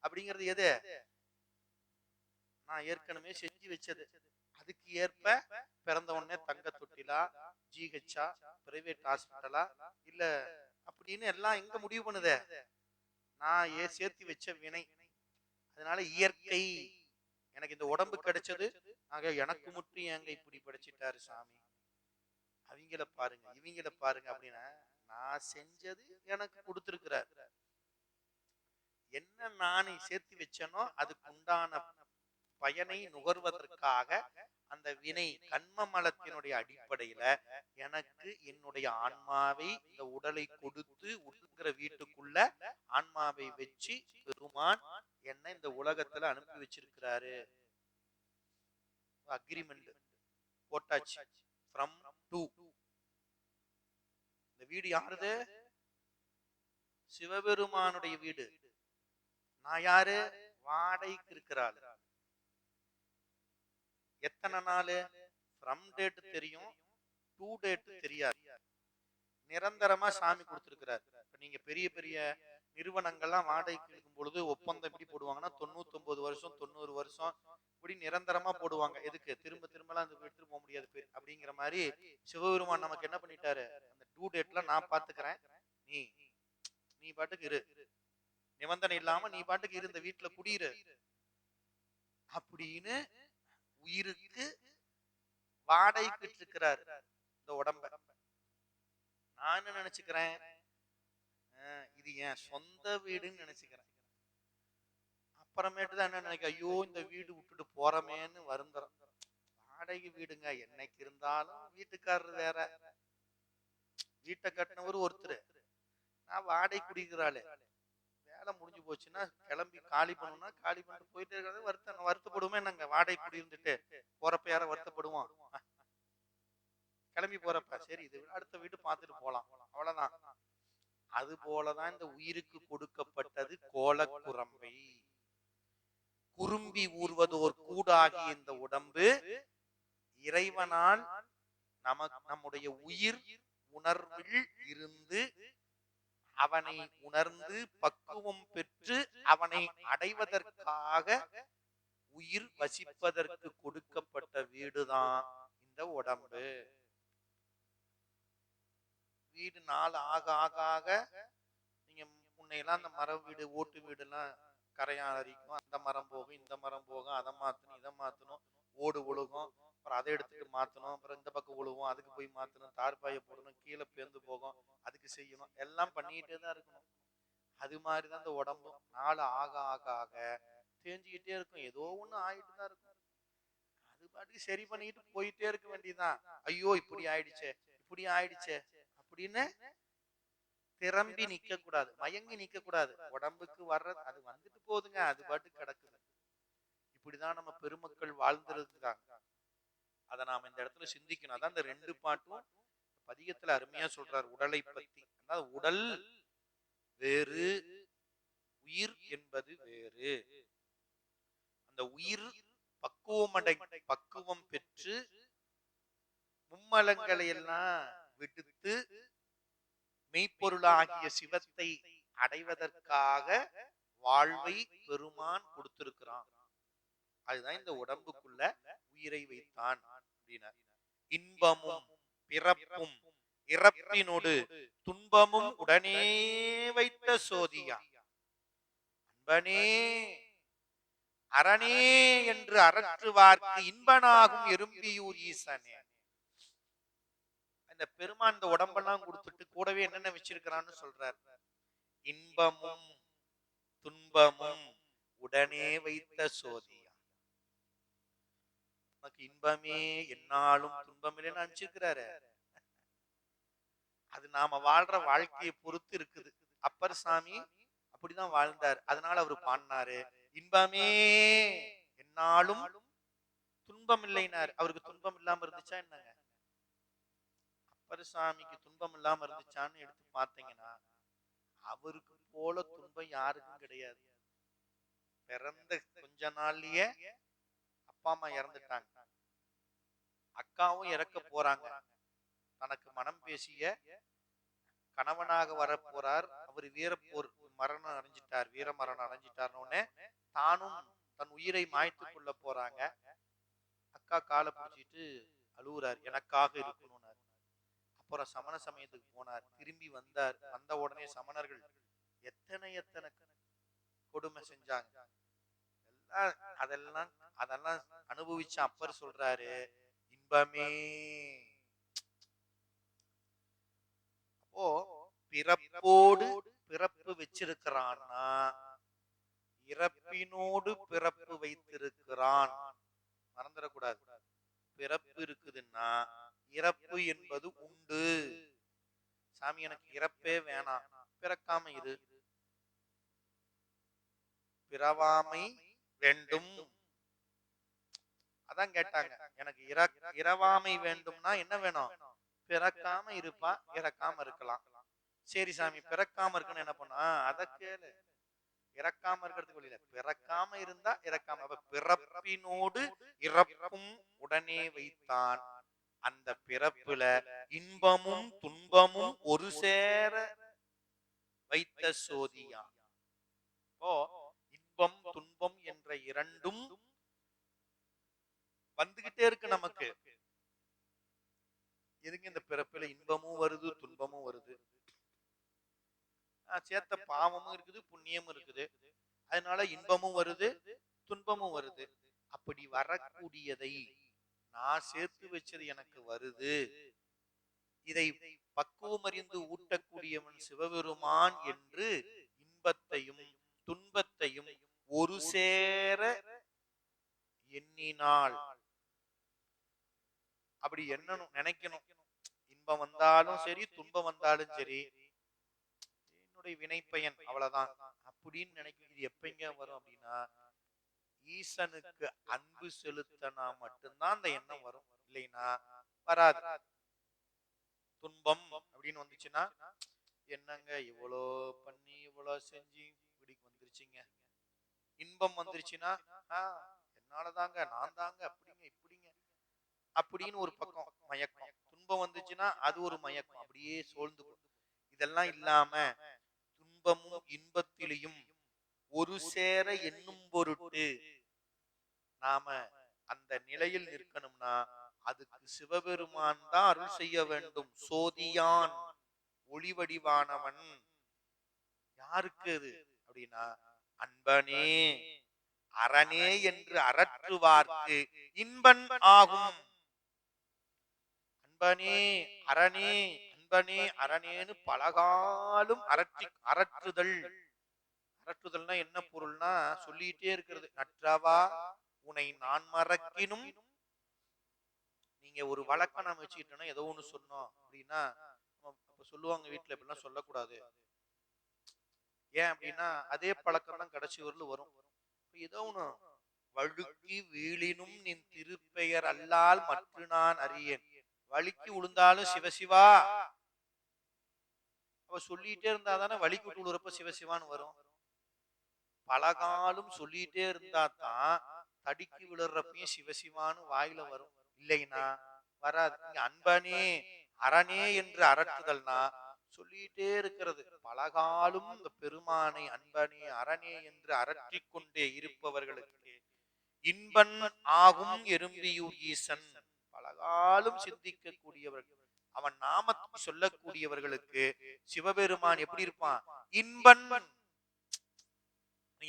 அப்படிங்கிறது எது நான் ஏற்கனவே செஞ்சு வச்சது. அதுக்கு ஏற்ப பிறந்த உடனே தங்க தொட்டிலா, ஜிஹெச்சா, பிரைவேட் ஹாஸ்பிட்டலா இல்ல அப்படின்னு எல்லாம் எங்க முடிவு பண்ணுதே, நான் சேர்த்து வச்ச வினை. அதனால இயற்கை எனக்கு இந்த உடம்பு கிடைச்சது, ஆக எனக்கு மட்டும் ஏங்க இப்படி படைச்சிட்டாரு சாமி, அவங்கள பாருங்க இவங்கள பாருங்க அப்படின்னா நான் செஞ்சது எனக்கு கொடுத்திருக்கிறார். என்ன நானே சேர்த்து வச்சனோ அதுக்கு உண்டான பயனை நுகர்வதற்காக அந்த வினை கண்ம மலத்தினுடைய அடிப்படையில எனக்கு என்னுடைய ஆன்மாவை இந்த உடலை கொடுத்து உடுங்கிற வீட்டுக்குள்ள ஆன்மாவை வச்சு பெருமான் என்ன இந்த உலகத்துல அனுப்பி வச்சிருக்கிறாரு. அக்ரிமெண்ட் போட்டாச்சு. From to. இந்த வீடு யாருது? சிவபெருமானுடைய வீடு. நான் யாரு? வாடகைக்கு இருக்கிறாள். எத்தனை நாள்? ஃப்ரம் டேட் தெரியும், டூ டேட் தெரியாது. நிரந்தரமா சாமி கொடுத்திருக்கிறார். நீங்க பெரிய பெரிய நிறுவனங்கள்லாம் வாடகைக்கு இருக்கும் பொழுது ஒப்பந்தம் எப்படி போடுவாங்கன்னா 99 வருஷம் 90 வருஷம் இப்படி நிரந்தரமா போடுவாங்க. எதுக்கு? திரும்ப திரும்பலாம் அந்த எடுத்துட்டு போக முடியாது அப்படிங்கிற மாதிரி சிவபெருமான் நமக்கு என்ன பண்ணிட்டாரு, அந்த டூ டேட்ல நான் பாத்துக்கிறேன், நீ நீ பாட்டுக்கு இரு, நிபந்தனை இல்லாம நீ பாட்டுக்கு இரு, இந்த வீட்டுல குடியிரு அப்படின்னு உயிருக்கு வாடகைக்கு இருக்கிறார் இந்த உடம்ப. நான் என்ன நினைச்சுக்கிறேன், இது என் சொந்த வீடுன்னு நினைச்சுக்கிறேன். அப்புறமேட்டு தான் என்ன நினைக்க, ஐயோ இந்த வீடு விட்டுட்டு போறமேன்னு வருந்துறோம். வாடகை வீடுங்க, என்னைக்கு இருந்தாலும் வீட்டுக்காரர் வேற, வீட்டை கட்டினவர் ஒருத்தர், நான் வாடகை குடிக்கிறாள். வேலை முடிஞ்சு போச்சுன்னா கிளம்பி காலி பண்ணணும்னா காலி பண்ணிட்டு போயிட்டே இருக்கிறது வருத்தப்படுவோமே. நாங்க வாடகை குடி இருந்துட்டு போறப்ப யார வருத்தப்படுவோம்? கிளம்பி போறப்ப சரி இது அடுத்த வீடு பார்த்துட்டு போலாம், அவ்வளவுதான். அது போலதான் இந்த உயிருக்கு கொடுக்கப்பட்டது கோலக்குரம்பை. குறும்பி ஊர்வதோர் கூடாகி இந்த உடம்பு இறைவனால் நம்முடைய உயிர் உணர்வில் இருந்து அவனை உணர்ந்து பக்குவம் பெற்று அவனை அடைவதற்காக உயிர் வசிப்பதற்கு கொடுக்கப்பட்ட வீடுதான் இந்த உடம்பு. வீடு நாள் ஆக ஆக ஆக நீங்க முன்னையெல்லாம் அந்த மரம் வீடு ஓட்டு வீடு எல்லாம் கரையான் அரிக்கும், அந்த மரம் போகும் இந்த மரம் போகும், அதை மாத்தணும் இதை மாத்தணும், ஓடு ஒழுகும், அப்புறம் அதை எடுத்துட்டு மாத்தணும், அப்புறம் இந்த பக்கம் ஒழுகும், அதுக்கு போய் மாத்தணும், தார்பாயை போடணும், கீழே பேர்ந்து போகும், அதுக்கு செய்யணும், எல்லாம் பண்ணிக்கிட்டே தான் இருக்கணும். அது மாதிரிதான் இந்த உடம்பும் நாள் ஆக ஆக ஆக தேஞ்சுக்கிட்டே இருக்கும், ஏதோ ஒண்ணு ஆயிட்டு தான் இருக்கும். அது பாட்டுக்கு சரி பண்ணிக்கிட்டு போயிட்டே இருக்க வேண்டியதுதான். ஐயோ இப்படி ஆயிடுச்சே இப்படி ஆயிடுச்சே அப்படின்னு திரம்பி நிக்க கூடாது, மயங்கி நிக்க கூடாது. உடம்புக்கு வர்றது அது வந்துட்டு போகுதுங்க, அது பாட்டுக்கு கிடக்குது. இப்படிதான் நம்ம பெருமக்கள் வாழ்ந்திருக்காங்க. அதை நாம இந்த இடத்துல சிந்திக்கணும். அதான் இந்த ரெண்டு பாட்டும் பதிகத்துல அருமையா சொல்றார் உடலை பத்தி. அதாவது உடல் வேறு, உயிர் என்பது வேறு. அந்த உயிர் பக்குவம் பெற்று மும்மலங்களை எல்லாம் விடுத்து மெய்ப்பொருளாகிய சிவத்தை அடைவதற்காக வாழ்வை பெருமான் கொடுத்திருக்கிறான். அதுதான் இந்த உடம்புக்குள்ள உயிரை வைத்தான் அப்படின்னா. இன்பமும் பிறப்பும் இறப்பினோடு துன்பமும் உடனே வைத்த சோதியா அன்பனே அரணே என்று அரற்றுவார்க்கு இன்பனாகும் எறும்பியூர் ஈசனே. இந்த பெருமான் இந்த உடம்பெல்லாம் கொடுத்துட்டு கூடவே என்னென்ன வச்சிருக்கிறான்னு சொல்றார். இன்பமும் துன்பமும் உடனே வைத்த சோதியா. நமக்கு இன்பமே என்னாலும் துன்பமில்லை நினைச்சிருக்கிறாரு. அது நாம வாழ்ற வாழ்க்கையை பொறுத்து இருக்குது. அப்பர் சாமி அப்படிதான் வாழ்ந்தார். அதனால அவரு பாடினாரு, இன்பமே என்னாலும் துன்பம் இல்லைனார். அவருக்கு துன்பம் இல்லாம இருந்துச்சா என்னங்க? அப்பர் சாமிக்கு துன்பம் இல்லாம இருந்துச்சான்னு எடுத்து பார்த்தீங்கன்னா அவருக்கு போல துன்பம் யாருக்கும் கிடையாது. பிறந்த கொஞ்ச நாள்லயே அப்பா அம்மா இறந்துட்டாங்க, அக்காவும் இறக்க போறாங்க. தனக்கு மனம் பேசிய கணவனாக வர போறார். அவர் வீரப்போர் மரணம் அடைஞ்சிட்டார், வீர மரணம் அடைஞ்சிட்டார்னு தானும் தன் உயிரை மாய்த்து கொள்ள போறாங்க. அக்கா காலை பிடிச்சிட்டு அழுகுறார், எனக்காக இருக்கணும். அப்புறம் சமண சமயத்துக்கு போனார், திரும்பி வந்தார். வந்த உடனே சமணர்கள் எத்தனை எத்தனை கொடுமை செஞ்சாங்க. அதெல்லாம் அதெல்லாம் அனுபவிச்ச அப்பர் சொல்றாரு, இன்பமே. அப்போ பிறப்போடு பிறப்பு வச்சிருக்கிறான்னா இறப்பினோடு பிறப்பு வைத்திருக்கிறான், மறந்துடக்கூடாது. பிறப்பு இருக்குதுன்னா இறப்பு என்பது உண்டு. சாமி எனக்கு இறப்பே வேணாம், பிறக்காம இரு. பிறவாமை வேண்டும். அதான் கேட்டாங்க, எனக்கு இரவாமை வேண்டும்னா என்ன வேணும்? பிறக்காம இருப்பா, இறக்காம இருக்கலாம். சரி சாமி, பிறக்காம இருக்குன்னு என்ன பண்ணா? அத கேளு. இறக்காம இருக்கிறதுக்கு வழியில பிறக்காம இருந்தா இறக்காம. அப்ப பிறப்பினோடு இறப்பும் உடனே வைத்தான். அந்த பிறப்புல இன்பமும் துன்பமும் ஒரு சேர வைத்த சோதியா. ஓ, இன்பம் துன்பம் என்ற இரண்டும் வந்துகிட்டே இருக்கு நமக்கு. எதுக்கு இந்த பிறப்புல இன்பமும் வருது துன்பமும் வருது? சேர்த்த பாவமும் இருக்குது புண்ணியமும் இருக்குது, அதனால இன்பமும் வருது துன்பமும் வருது. அப்படி வரக்கூடியதை நான் சேர்த்து வச்சது எனக்கு வருது. இதை பக்குவம் அறிந்து ஊட்டக்கூடியவன் சிவபெருமான் என்று இன்பத்தையும் துன்பத்தையும் ஒரு சேர எண்ணினால், அப்படி எண்ணணும், நினைக்கணும். இன்பம் வந்தாலும் சரி துன்பம் வந்தாலும் சரி என்னுடைய வினைப்பயன், அவ்வளவுதான் அப்படின்னு நினைக்கும். இது எப்பங்க வரும் அப்படின்னா, ஈசனுக்கு அன்பு செலுத்தினா மட்டும்தான் அந்த எண்ணம் வரும், இல்லைன்னா வராது. துன்பம் அப்படின்னு வந்துச்சுன்னா, என்னங்க இவ்வளோ பண்ணி இவ்வளோ செஞ்சு இப்படிக்கு வந்துருச்சுங்க. இன்பம் வந்துருச்சுன்னா, என்னாலதாங்க, நான் தாங்க, அப்படிங்க இப்படிங்க அப்படின்னு ஒரு பக்கம் மயக்கம். துன்பம் வந்துச்சுன்னா அது ஒரு மயக்கம், அப்படியே சோழ்ந்து. இதெல்லாம் இல்லாம துன்பமும் இன்பத்திலையும் ஒரு சேர எண்ணும் பொருட்டு நாம அந்த நிலையில் நிற்கணும்னா அதுக்கு சிவபெருமான் தான் அருள் செய்ய வேண்டும். சோதியான், ஒளி வடிவானவன். யாருக்கு அது அப்படின்னா, அன்பனே அரணே என்று அரற்றுவார்க்கு இன்பன் ஆகும். அன்பனே அரணே, அன்பனே அரணேன்னு பலகாலும் அரற்றுதல். அரற்றுதல்னா என்ன பொருள்னா, சொல்லிட்டே இருக்கிறது. நற்றவா உனை நான் மறக்கினும். நீங்க ஒரு வழக்கம் நம்ம வச்சுக்கிட்டோம்னா, ஏதோ ஒண்ணு சொன்னோம் அப்படின்னா சொல்லுவாங்க வீட்டுல, இப்படிலாம் சொல்லக்கூடாது. ஏன் அப்படின்னா அதே பழக்கம் தான் கடைசி வரலும் வரும். ஏதோ ஒண்ணு, வழுக்கி வீழினும் நின் திருப்பெயர் அல்லால் மற்ற நான் அறியேன். வலிக்கு விழுந்தாலும் சிவசிவா அவ சொல்லிட்டே இருந்தா தானே வலிக்கு விட்டு விழுறப்ப சிவசிவான்னு வரும். பலகாலும் சொல்லிட்டே இருந்தா தான் தடிக்கு விழுறப்பையும் சிவசிவான்னு வாயில வரும், இல்லைன்னா வராது. நீங்க அன்பனே அரணே என்று அரற்றுதல்னா சொல்லிட்டே இருக்கிறது. பலகாலும் இந்த பெருமானை அன்பனே அரணே என்று அரற்றிக் கொண்டே இருப்பவர்களுக்கு இன்பன் ஆகும் எறும்பியூர் ஈசன். பலகாலும் சிந்திக்க கூடியவர்கள், அவன் நாமத்தை சொல்லக்கூடியவர்களுக்கு சிவபெருமான் எப்படி இருப்பான்? இன்பன்.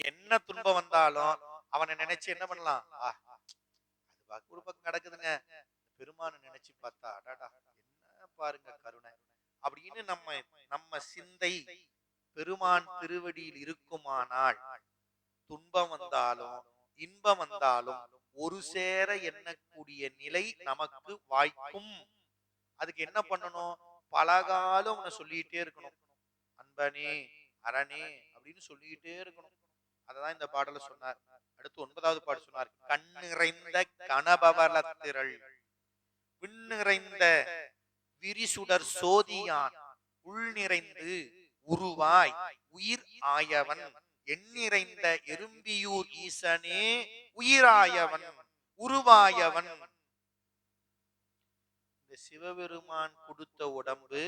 என்ன துன்பம் வந்தாலும் அவனை நினைச்சு என்ன பண்ணலாம்? அது ஒரு பக்கம் நடக்குதுங்க, பெருமானை நினைச்சு பார்த்தா அடாடா என்ன பாருங்க கருணை அப்படின்னு நம்ம சிந்தை பெருமான் திருவடியில் இருக்குமானால், துன்பம் வந்தாலும் இன்பம் வந்தாலும் ஒரு சேர எண்ணக்கூடிய நிலை நமக்கு வாய்க்கும். அதுக்கு என்ன பண்ணணும்? பலகாலம் அவனை சொல்லிட்டே இருக்கணும். அன்பனே அரணே அப்படின்னு சொல்லிட்டே இருக்கணும். அததான் இந்த பாடல சொன்னார். அடுத்து 9வது பாடல் சொன்னார். கண் நிறைந்த கனபவளத்திரள் விண் நிறைந்த விரிசுடர் சோதியான் உள் நிறைந்து உருவாய் உயிர் ஆயவன் எண்ணிறைந்த எறும்பியூர் ஈசனே உயிராயவன் உருவாயவன். இந்த சிவபெருமான் கொடுத்த உடம்பு,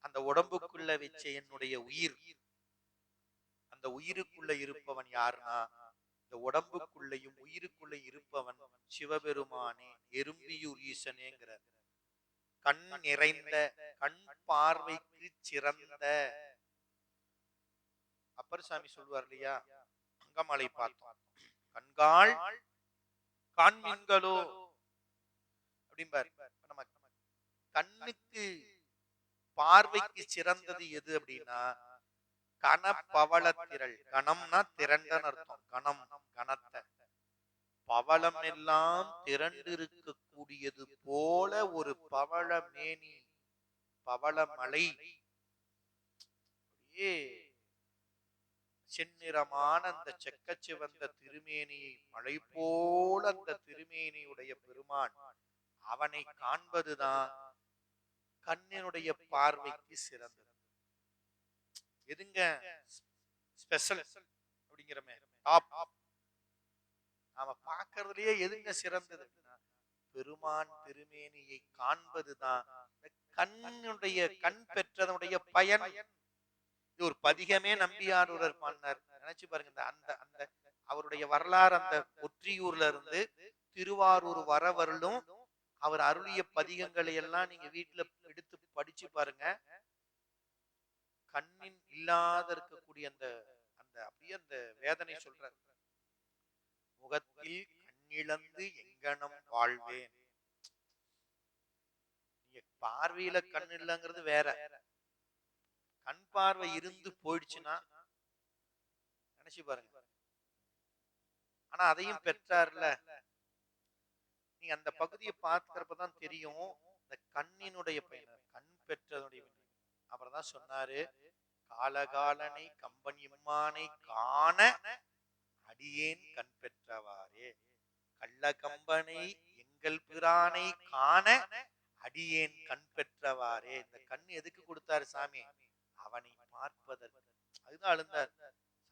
அந்த உடம்புக்குள்ள வச்ச என்னுடைய உயிர், அந்த உயிருக்குள்ள இருப்பவன் யாருன்னா, இந்த உடம்புக்குள்ளையும் உயிருக்குள்ள இருப்பவன் சிவபெருமானே, எறும்பியூர் ஈசனேங்கிறார். கண் நிறைந்த, கண் பார்வைக்கு சிறந்த. அப்பர் சாமி சொல்வார் இல்லையா, அங்கமலை பார்த்தோம், கண்காள் காண்மீன்களோ அப்படிம்பார். நம்ம கண்ணுக்கு பார்வைக்கு சிறந்தது எது அப்படின்னா கனபவளத்திரள். கணம்னா திரண்டன் அர்த்தம். கணம் கணத்தை. பவளம் எல்லாம் திரண்டிருக்கக்கூடியது போல ஒரு பவள மேனி, பவளமலை, செந்நிறமான அந்த செக்கச்சிவந்த திருமேனியை மலை போல அந்த திருமேனியுடைய பெருமான், அவனை காண்பதுதான் கண்ணினுடைய பார்வைக்கு சிறந்தது. எதுங்க ஸ்பெஷல் அப்படிங்கிறமே, டாப், நாம பார்க்கறதுலயே எதுங்க சிறந்தது? பெருமான் திருமேனியை காண்பதுதான் கண்ணுடைய, கண் பெற்றதனுடைய பயன். இது ஒரு பதிகமே நம்பியாரூரர் பாடினார். நினைச்சு பாருங்க, அந்த அந்த அவருடைய வரலாறு, அந்த ஒற்றியூர்ல இருந்து திருவாரூர் வரவர்களும் அவர் அருளிய பதிகங்களை எல்லாம் நீங்க வீட்டுல எடுத்து படிச்சு பாருங்க. கண்ணின் இல்லாத இருக்கக்கூடிய அந்த அந்த அப்படியே அந்த வேதனை சொல்ற, முகத்தில் கண்ணிழந்து எங்கனம் வாழ்வேன். நீங்க பார்வையில கண் இல்லைங்கிறது வேற, கண் பார்வை இருந்து போயிடுச்சுன்னா நினைச்சு பாருங்க. ஆனா அதையும் பெற்றார்ல. நீங்க அந்த பகுதியை பார்க்கிறப்பதான் தெரியும் இந்த கண்ணினுடைய பயன், கண் பெற்றதுடைய. அப்புறம் தான் சொன்னாரு, காலகாலனை கம்பன் இம்மானை காண அடியேன் கண் பெற்றவாறே, கள்ள கம்பனை எங்கள் பிரானை காண அடியேன் கண் பெற்றவாறே. இந்த கண் எதுக்கு கொடுத்தாரு சாமி? அவனை பார்ப்பதற்கு. அதுதான் அழுந்தார்.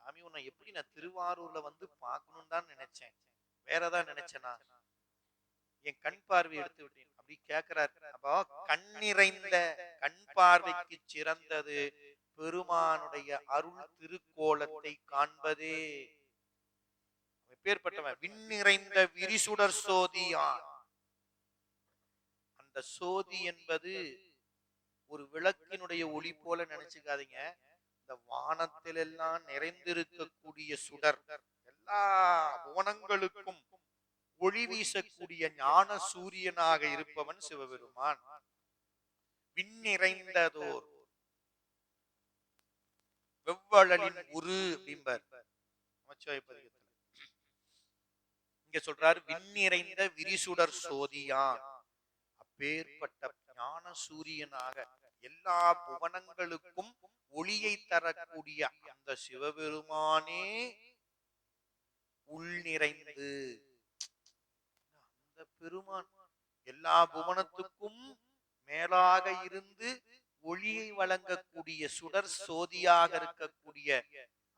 சாமி, உன்னை எப்படி நான் திருவாரூர்ல வந்து பார்க்கணும்னு தான் நினைச்சேன், வேறதான் நினைச்சேனா? என் கண் பார்வை எடுத்து விட்டேன் அப்படி கேட்கிறார். அப்போ கண் நிறைந்த கண் பார்வைக்கு சிறந்தது பெருமானுடைய அருள் திருக்கோலத்தை காண்பதே. எப்பேற்பட்டவன்? விண்ணிறைந்த விரிசுடர் சோதியான். அந்த சோதி என்பது ஒரு விளக்கினுடைய ஒளி போல நினைச்சுக்காதீங்க. இந்த வானத்தில் எல்லாம் நிறைந்திருக்கக்கூடிய சுடர், எல்லா புவனங்களுக்கும் ஒளி வீசக்கூடிய ஞான சூரியனாக இருப்பவன் சிவபெருமான். விண்ணிறைந்ததோர் வெவ்வழலின் உரு அப்படிம்பார் பதிகத்துல. இங்க சொல்றாரு விண்ணிறைந்த விரிசுடர் சோதியான். அப்பேற்பட்ட ஞான சூரியனாக எல்லா புவனங்களுக்கும் ஒளியை தரக்கூடிய அந்த சிவபெருமானே உள் நிறைந்து, அந்த பெருமான் எல்லா புவனத்துக்கும் மேலாக இருந்து ஒளியை வழங்கக்கூடிய சுடர் சோதியாக இருக்கக்கூடிய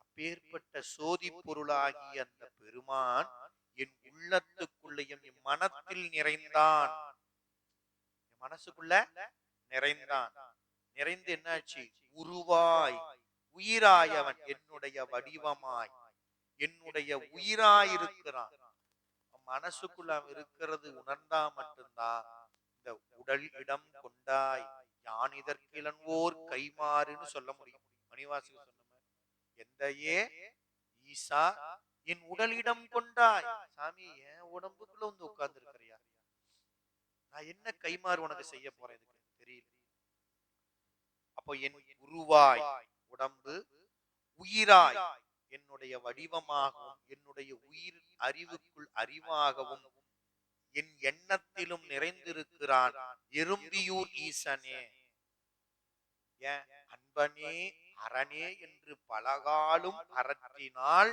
அப்பேற்பட்ட சோதி பொருளாகிய அந்த பெருமான் என் உள்ளத்துக்குள்ளேயும் என் மனத்தில் நிறைந்தான். என் மனசுக்குள்ள நிறைந்தான். நிறைந்து என்னாச்சு? உருவாய் உயிராயவன் என்னுடைய வடிவமாய் என்னுடைய உயிராயிருக்கிறான். மனசுக்குள்ள இருக்கிறது உணர்ந்தா மட்டும்தான் இந்த உடல் இடம் கொண்டாய் யான் இதற்கிலன்வோர் கைமாறுன்னு சொல்ல முடியும். மணிவாசகர் சொன்ன மாதிரி, எந்தையே ஈசா என் உடலிடம் கொண்டாய். சாமி, என் உடம்புக்குள்ள வந்து உட்கார்ந்து இருக்கிறியா? நான் என்ன கைமாறு உனக்கு செய்ய போறேன்? இதுக்கு தெரியல. அப்போ என் உருவாய் உடம்பு, உயிராய் என்னுடைய வடிவமாகவும் என்னுடைய உயிர் அறிவுக்குள் அறிவாகவும் என் எண்ணத்திலும் நிறைந்திருக்கிறான் எறும்பியூர் ஈசனே. ஏன் அன்பனே அரணே என்று பலகாலும் அரற்றினால்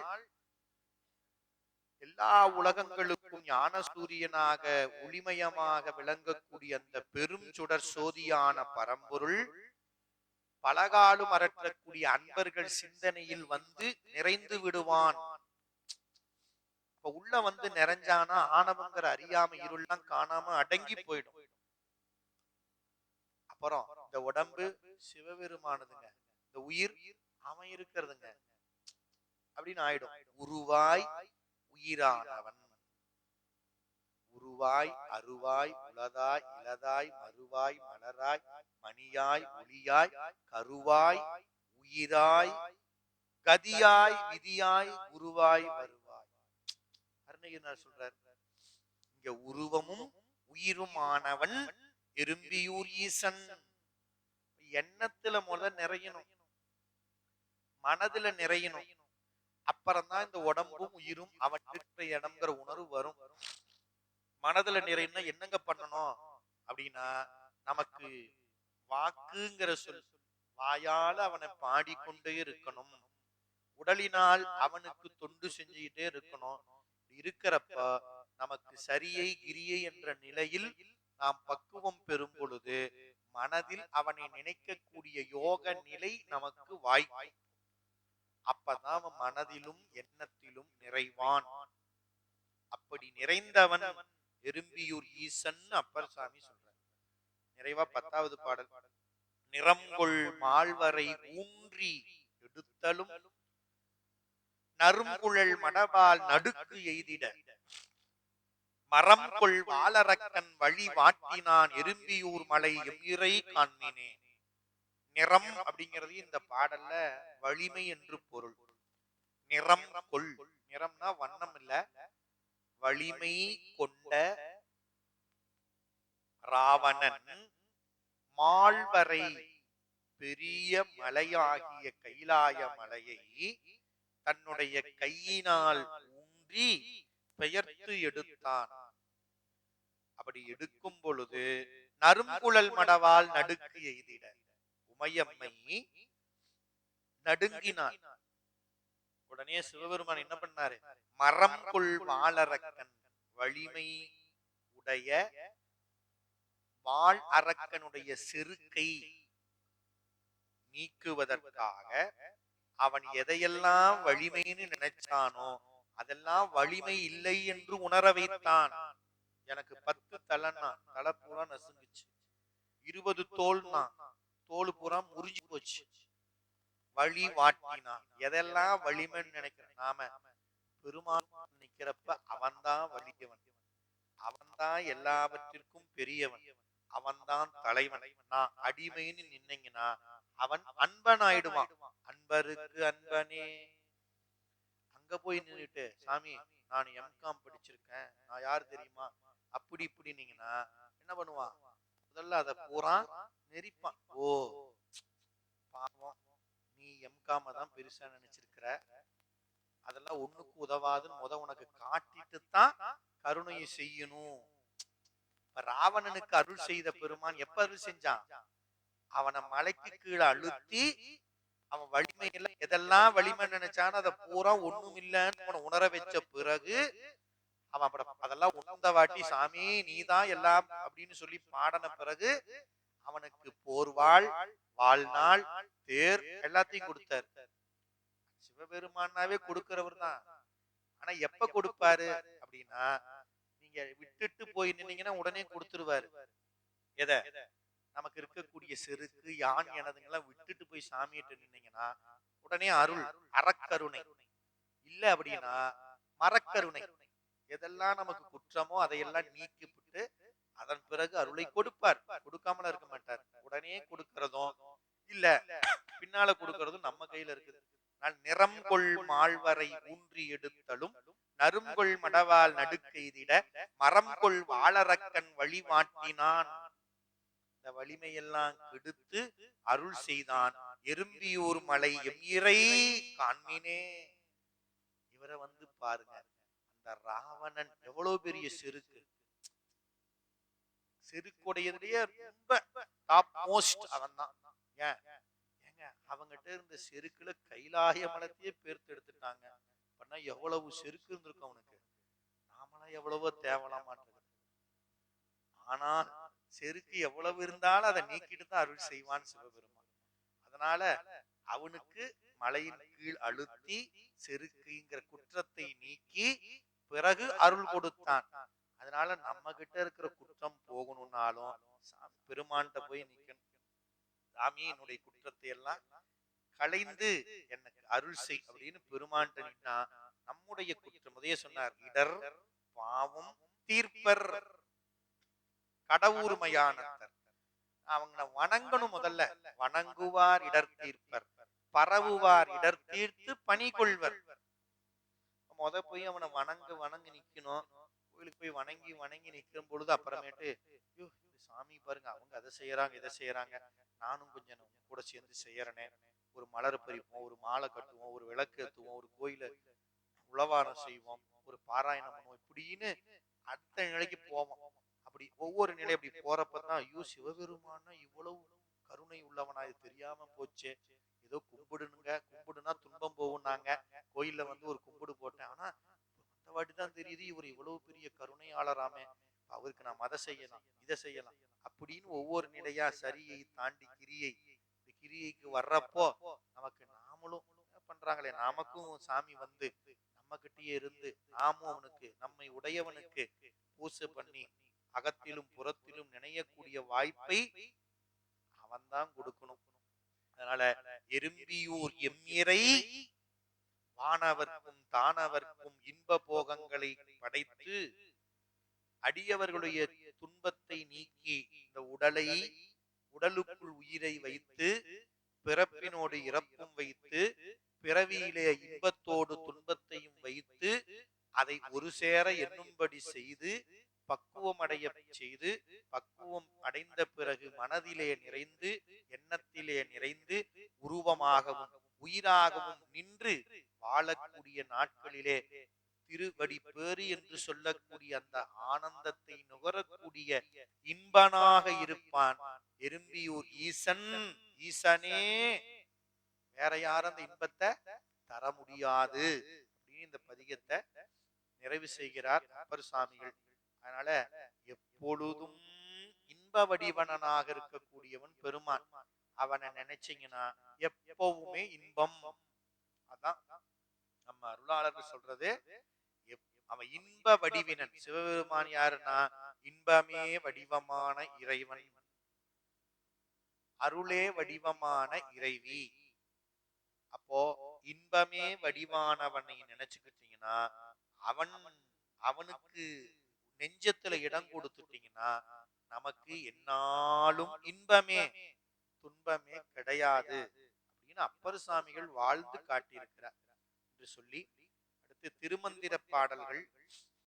எல்லா உலகங்களுக்கும் ஞான சூரியனாக ஒளிமயமாக விளங்கக்கூடிய அந்த பெரும் சுடர் சோதியான பரம்பொருள் பலகாலும் அரற்றக்கூடிய அன்பர்கள் சிந்தனையில் வந்து நிறைந்து விடுவான். இப்ப உள்ள வந்து நிறைஞ்சானா ஆணவங்கிற அறியாம இருள்லாம் காணாம அடங்கி போயிடும். அப்புறம் இந்த உடம்பு சிவபெருமானதுங்க, இந்த உயிர் அவன் இருக்கிறதுங்க அப்படின்னு ஆயிடும். உருவாய் உயிரானவன், உருவாய் அருவாய் உளதாய் இளதாய் மறுவாய் மலராய் மணியாய் ஒளியாய் கருவாய் உயிராய் கதியாய் விதியாய் உருவாய் வருவாய். அருணகிரிநாதர் சொல்றார், இங்க உருவமும் உயிருமானவன் எறும்பியூர் ஈசன். எண்ணத்துல நிறையணும், மனதுல நிறையணும். அப்புறம்தான் இந்த உடம்பும் உயிரும் அவன் இருக்கிற இடம்ங்கிற உணர்வு வரும். மனதுல நிறைன்னா என்னங்க பண்ணணும் அப்படின்னா, நமக்கு வாக்குங்கிற சொல், வாயால அவனை பாடிக்கொண்டே இருக்கணும், உடலினால் அவனுக்கு தொண்டு செஞ்சுக்கிட்டே இருக்கணும். இருக்கிறப்ப நமக்கு சரியை கிரியை என்ற நிலையில் நாம் பக்குவம் பெறும் பொழுது மனதில் அவனை நினைக்கக்கூடிய யோக நிலை நமக்கு வாய்க்கும். அப்பதான் அவன் மனதிலும் எண்ணத்திலும் நிறைவான். அப்படி நிறைந்தவன் எறும்பியூர் ஈசன் அப்பர் சாமி சொல்றார். நிறைவா 10வது பாடல். நிறம்கொள் மால்வரை ஊன்றி எடுத்தலும் நறுங்குழல் மடபால் நடுக்கு எய்திட மரம்கொள் வாளரக்கன் வழி வாட்டினான் எறும்பியூர் மலை எம்இறை காண்மினே. நிறம் அப்படிங்கிறது இந்த பாடல்ல வலிமை என்று பொருள். நிறம் கொள், நிறம்னா வண்ணம் இல்ல, வலிமை கொண்ட ராவணன் மால்வரை பெரிய மலையாகிய கைலாய மலையை தன்னுடைய கையினால் ஊன்றி பெயர்த்து எடுத்தான். அப்படி எடுக்கும் பொழுது நறுங்குழல் மடவால் நடுக்கு எய்திட உமையம்மை நடுங்கினான். உடனே சிவபெருமான் என்ன பண்ணாரு? மரம் கொள் வாளரக்கன், வலிமை உடைய வாள் அரக்கனுடைய செருக்கை நீக்குவதற்காக அவன் எதையெல்லாம் வலிமைன்னு நினைச்சானோ அதெல்லாம் வலிமை இல்லை என்று உணர வைத்தான். எனக்கு 10 தலைன்னா தலை பூரா நசுங்குச்சு, 20 தோல்னா தோல் பூரா முறிஞ்சு போச்சு. வழி வாட்டினான். எதெல்லாம் வலிமைன்னு நினைக்கிறேன் நாம, பெருமான் நிக்கிறப்ப அவன்தான் வலியவன், அவன்தான் எல்லாவற்றிற்கும் பெரியவன், அவன்தான் தலைவன். நான் அடிமைன்னு நின்னீங்கன்னா அவன் அன்பன் ஆயிடுவான். அன்பருக்கு அன்பனே. அங்க போய் நின்றுட்டு சாமி நான் எம்காம் படிச்சிருக்கேன், நான் யார் தெரியுமா, அப்படி இப்படின்னீங்கன்னா என்ன பண்ணுவான்? முதல்ல அதை பூரா நெரிப்பான். ஓ பாவம், நீ எம்காம தான் பெருசா நினைச்சிருக்கிற, அதெல்லாம் ஒண்ணுக்கு உதவாதுன்னு உனக்கு காட்டிட்டு தான் கருணையை செய்யணும். ராவணனுக்கு அருள் செய்த பெருமான் எப்ப அருள் செஞ்சான்? அவனை மலைக்கு கீழே அழுத்தி அவன் வலிமையில எதெல்லாம் வலிமை நினைச்சான்னு அதை பூரா ஒண்ணும் இல்லைன்னு உணர வச்ச பிறகு அவன் அதெல்லாம் உணர்ந்த வாட்டி சாமி நீதான் எல்லாம் அப்படின்னு சொல்லி பாடின பிறகு அவனுக்கு போர்வாள், வாழ்நாள், தேர் எல்லாத்தையும் கொடுத்தார். சிவபெருமானாவே கொடுக்கிறவர் தான். ஆனா எப்ப கொடுப்பாரு அப்படின்னா, நீங்க விட்டுட்டு போய் நின்னீங்கன்னா உடனே கொடுத்துருவாரு. எதை? நமக்கு இருக்கக்கூடிய செருக்கு யான் எனதுங்கெல்லாம் விட்டுட்டு போய் சாமியிட்டு நின்னீங்கன்னா உடனே அருள், அறக்கருணை. இல்ல அப்படின்னா மரக்கருணை. எதெல்லாம் நமக்கு குற்றமோ அதையெல்லாம் நீக்கிவிட்டு அதன் பிறகு அருளை கொடுப்பார். கொடுக்காமல இருக்க மாட்டார். உடனே கொடுக்கிறதும் இல்ல பின்னால கொடுக்கிறதும் நம்ம கையில இருக்குது. நிறம் கொள் மால்வரை ஊன்றி எடுத்தலும் நறுங்கொள் மடவால் நடுக்கெய்திட மரம் கொள் வாளரக்கன் வழி மாட்டினான். இந்த வலிமையெல்லாம் கெடுத்து அருள் செய்தான். எறும்பியூர் மலை எம்இறை காண்மினே. இவரை வந்து பாருங்க, அந்த ராவணன் எவ்வளவு பெரிய செருக்கு, செருக்குடையதுலயே ரொம்ப டாப் மோஸ்ட் அவன் தான். ஏங்க அவங்கிட்ட இருந்த செருக்குல கைலாய மலத்தையே பேர்த்து எடுத்துட்டாங்க. பண்ணா எவ்வளவு செருக்கு இருந்திருக்கும் அவனுக்கு. நாமெல்லாம் எவ்வளவோ தேவலாம் மாட்டது. ஆனா செருக்கு எவ்வளவு இருந்தாலும் அதை நீக்கிட்டு தான் அருள் செய்வான் சிவபெருமான். அதனால அவனுக்கு மலையின் கீழ் அழுத்தி செருக்குங்கிற குற்றத்தை நீக்கி பிறகு அருள் கொடுத்தான். அதனால நம்ம கிட்ட இருக்கிற குற்றம் போகணும்னாலும் பெருமான்கிட்ட போய் நிக்கணும். சாமி என்னுடைய குற்றத்தை எல்லாம் களைந்து எனக்கு அருள் செய் அப்படின்னு பெருமான்கிட்ட நின்னா நம்முடைய குற்றம் உதய சொன்னார். இடர் பாவம் தீர்ப்பர் கடவுர்மையானத்தர். அவங்க வணங்கணும். முதல்ல வணங்குவார் இடர் தீர்ப்பர், பரவுவார் இடர் தீர்த்து பணி கொள்வர். போய் அவனை வணங்கி நிக்கணும். கோயிலுக்கு போய் வணங்கி வணங்கி நிற்கும் பொழுது அப்புறமேட்டு சாமி பாருங்க அவங்க அதை செய்யறாங்க இதை செய்யறாங்க, நானும் கொஞ்சம் கூட சேர்ந்து செய்யறனே, ஒரு மலர் பறிப்போம், ஒரு மாலை கட்டுவோம், ஒரு விளக்கு ஏத்துவோம், ஒரு கோயில உழவாரம் செய்வோம், ஒரு பாராயணம் பண்ணுவோம், இப்படின்னு அடுத்த நிலைக்கு போவோம். அப்படி ஒவ்வொரு நிலை அப்படி போறப்பதான் ஐயோ சிவபெருமான்னா இவ்வளவு கருணை உள்ளவனா, இது தெரியாம போச்சே. ஏதோ கும்பிடுனுங்க, கும்பிடுனா துன்பம் போகும்னாங்க, கோயில்ல வந்து ஒரு கும்பிடு போட்டேன். ஆனா இந்த வாட்டி தான் தெரியுது இவர் இவ்வளவு பெரிய கருணையாளராமே, அவருக்கு நான் மத செய்யலாம், இதை செய்யலாம் அப்படின்னு ஒவ்வொரு நிலையா சரியை தாண்டி கிரியை, இந்த கிரியைக்கு வர்றப்போ நமக்கு நாமளும் பண்றாங்களே, நமக்கும் சாமி வந்து நம்ம கிட்டயே இருந்து நாமும் அவனுக்கு நம்மை உடையவனுக்கு பூசை பண்ணி அகத்திலும் புறத்திலும் நினையக்கூடிய வாய்ப்பை அவன்தான் கொடுக்கணும். அதனால எறும்பியூர் எம்மிரை வானவர்க்கும் தானவர்க்கும் இன்ப போகங்களை படைத்து அடியவர்களுடைய துன்பத்தை நீக்கி இந்த உடலுக்குள் உயிரை வைத்து பிறப்பினோடு இறப்பும் வைத்து பிறவியிலே இன்பத்தோடு துன்பத்தையும் வைத்து அதை ஒரு சேர எண்ணும்படி செய்து பக்குவம் அடைய செய்து பக்குவம் அடைந்த பிறகு மனதிலே நிறைந்து எண்ணத்திலே நிறைந்து உருவமாகவும் உயிராகவும் நின்று வாழக்கூடிய நாட்களிலே திருவடி பேறு என்று சொல்லக்கூடிய அந்த ஆனந்தத்தை நுகரக்கூடிய இன்பனாக இருப்பான் எறும்பியூர் ஈசன். ஈசனே, வேற யாரும் அந்த இன்பத்தை தர முடியாது அப்படின்னு இந்த பதிகத்தை நிறைவு செய்கிறார் அப்பர் சுவாமிகள். அதனால எப்பொழுதும் இன்ப வடிவனாக இருக்கக்கூடியவன் பெருமான். அவனை நினைச்சீங்கன்னா எப்பவுமே இன்பம். அதான் நம்ம அருளாளர்கள் சொல்றது. அவன் இன்ப வடிவினன். சிவபெருமான் யாருன்னா இன்பமே வடிவமான இறைவன், அருளே வடிவமான இறைவி. அப்போ இன்பமே வடிவானவனை நினைச்சுக்கிட்டீங்கன்னா அவனுக்கு நெஞ்சத்துல இடம் கொடுத்துட்டீங்கன்னா நமக்கு என்னாலும் இன்பமே, துன்பமே கிடையாது அப்படின்னு அப்பர் சுவாமிகள் வாழ்ந்து காட்டியிருக்கிறார் என்று சொல்லி அடுத்து திருமந்திர பாடல்கள்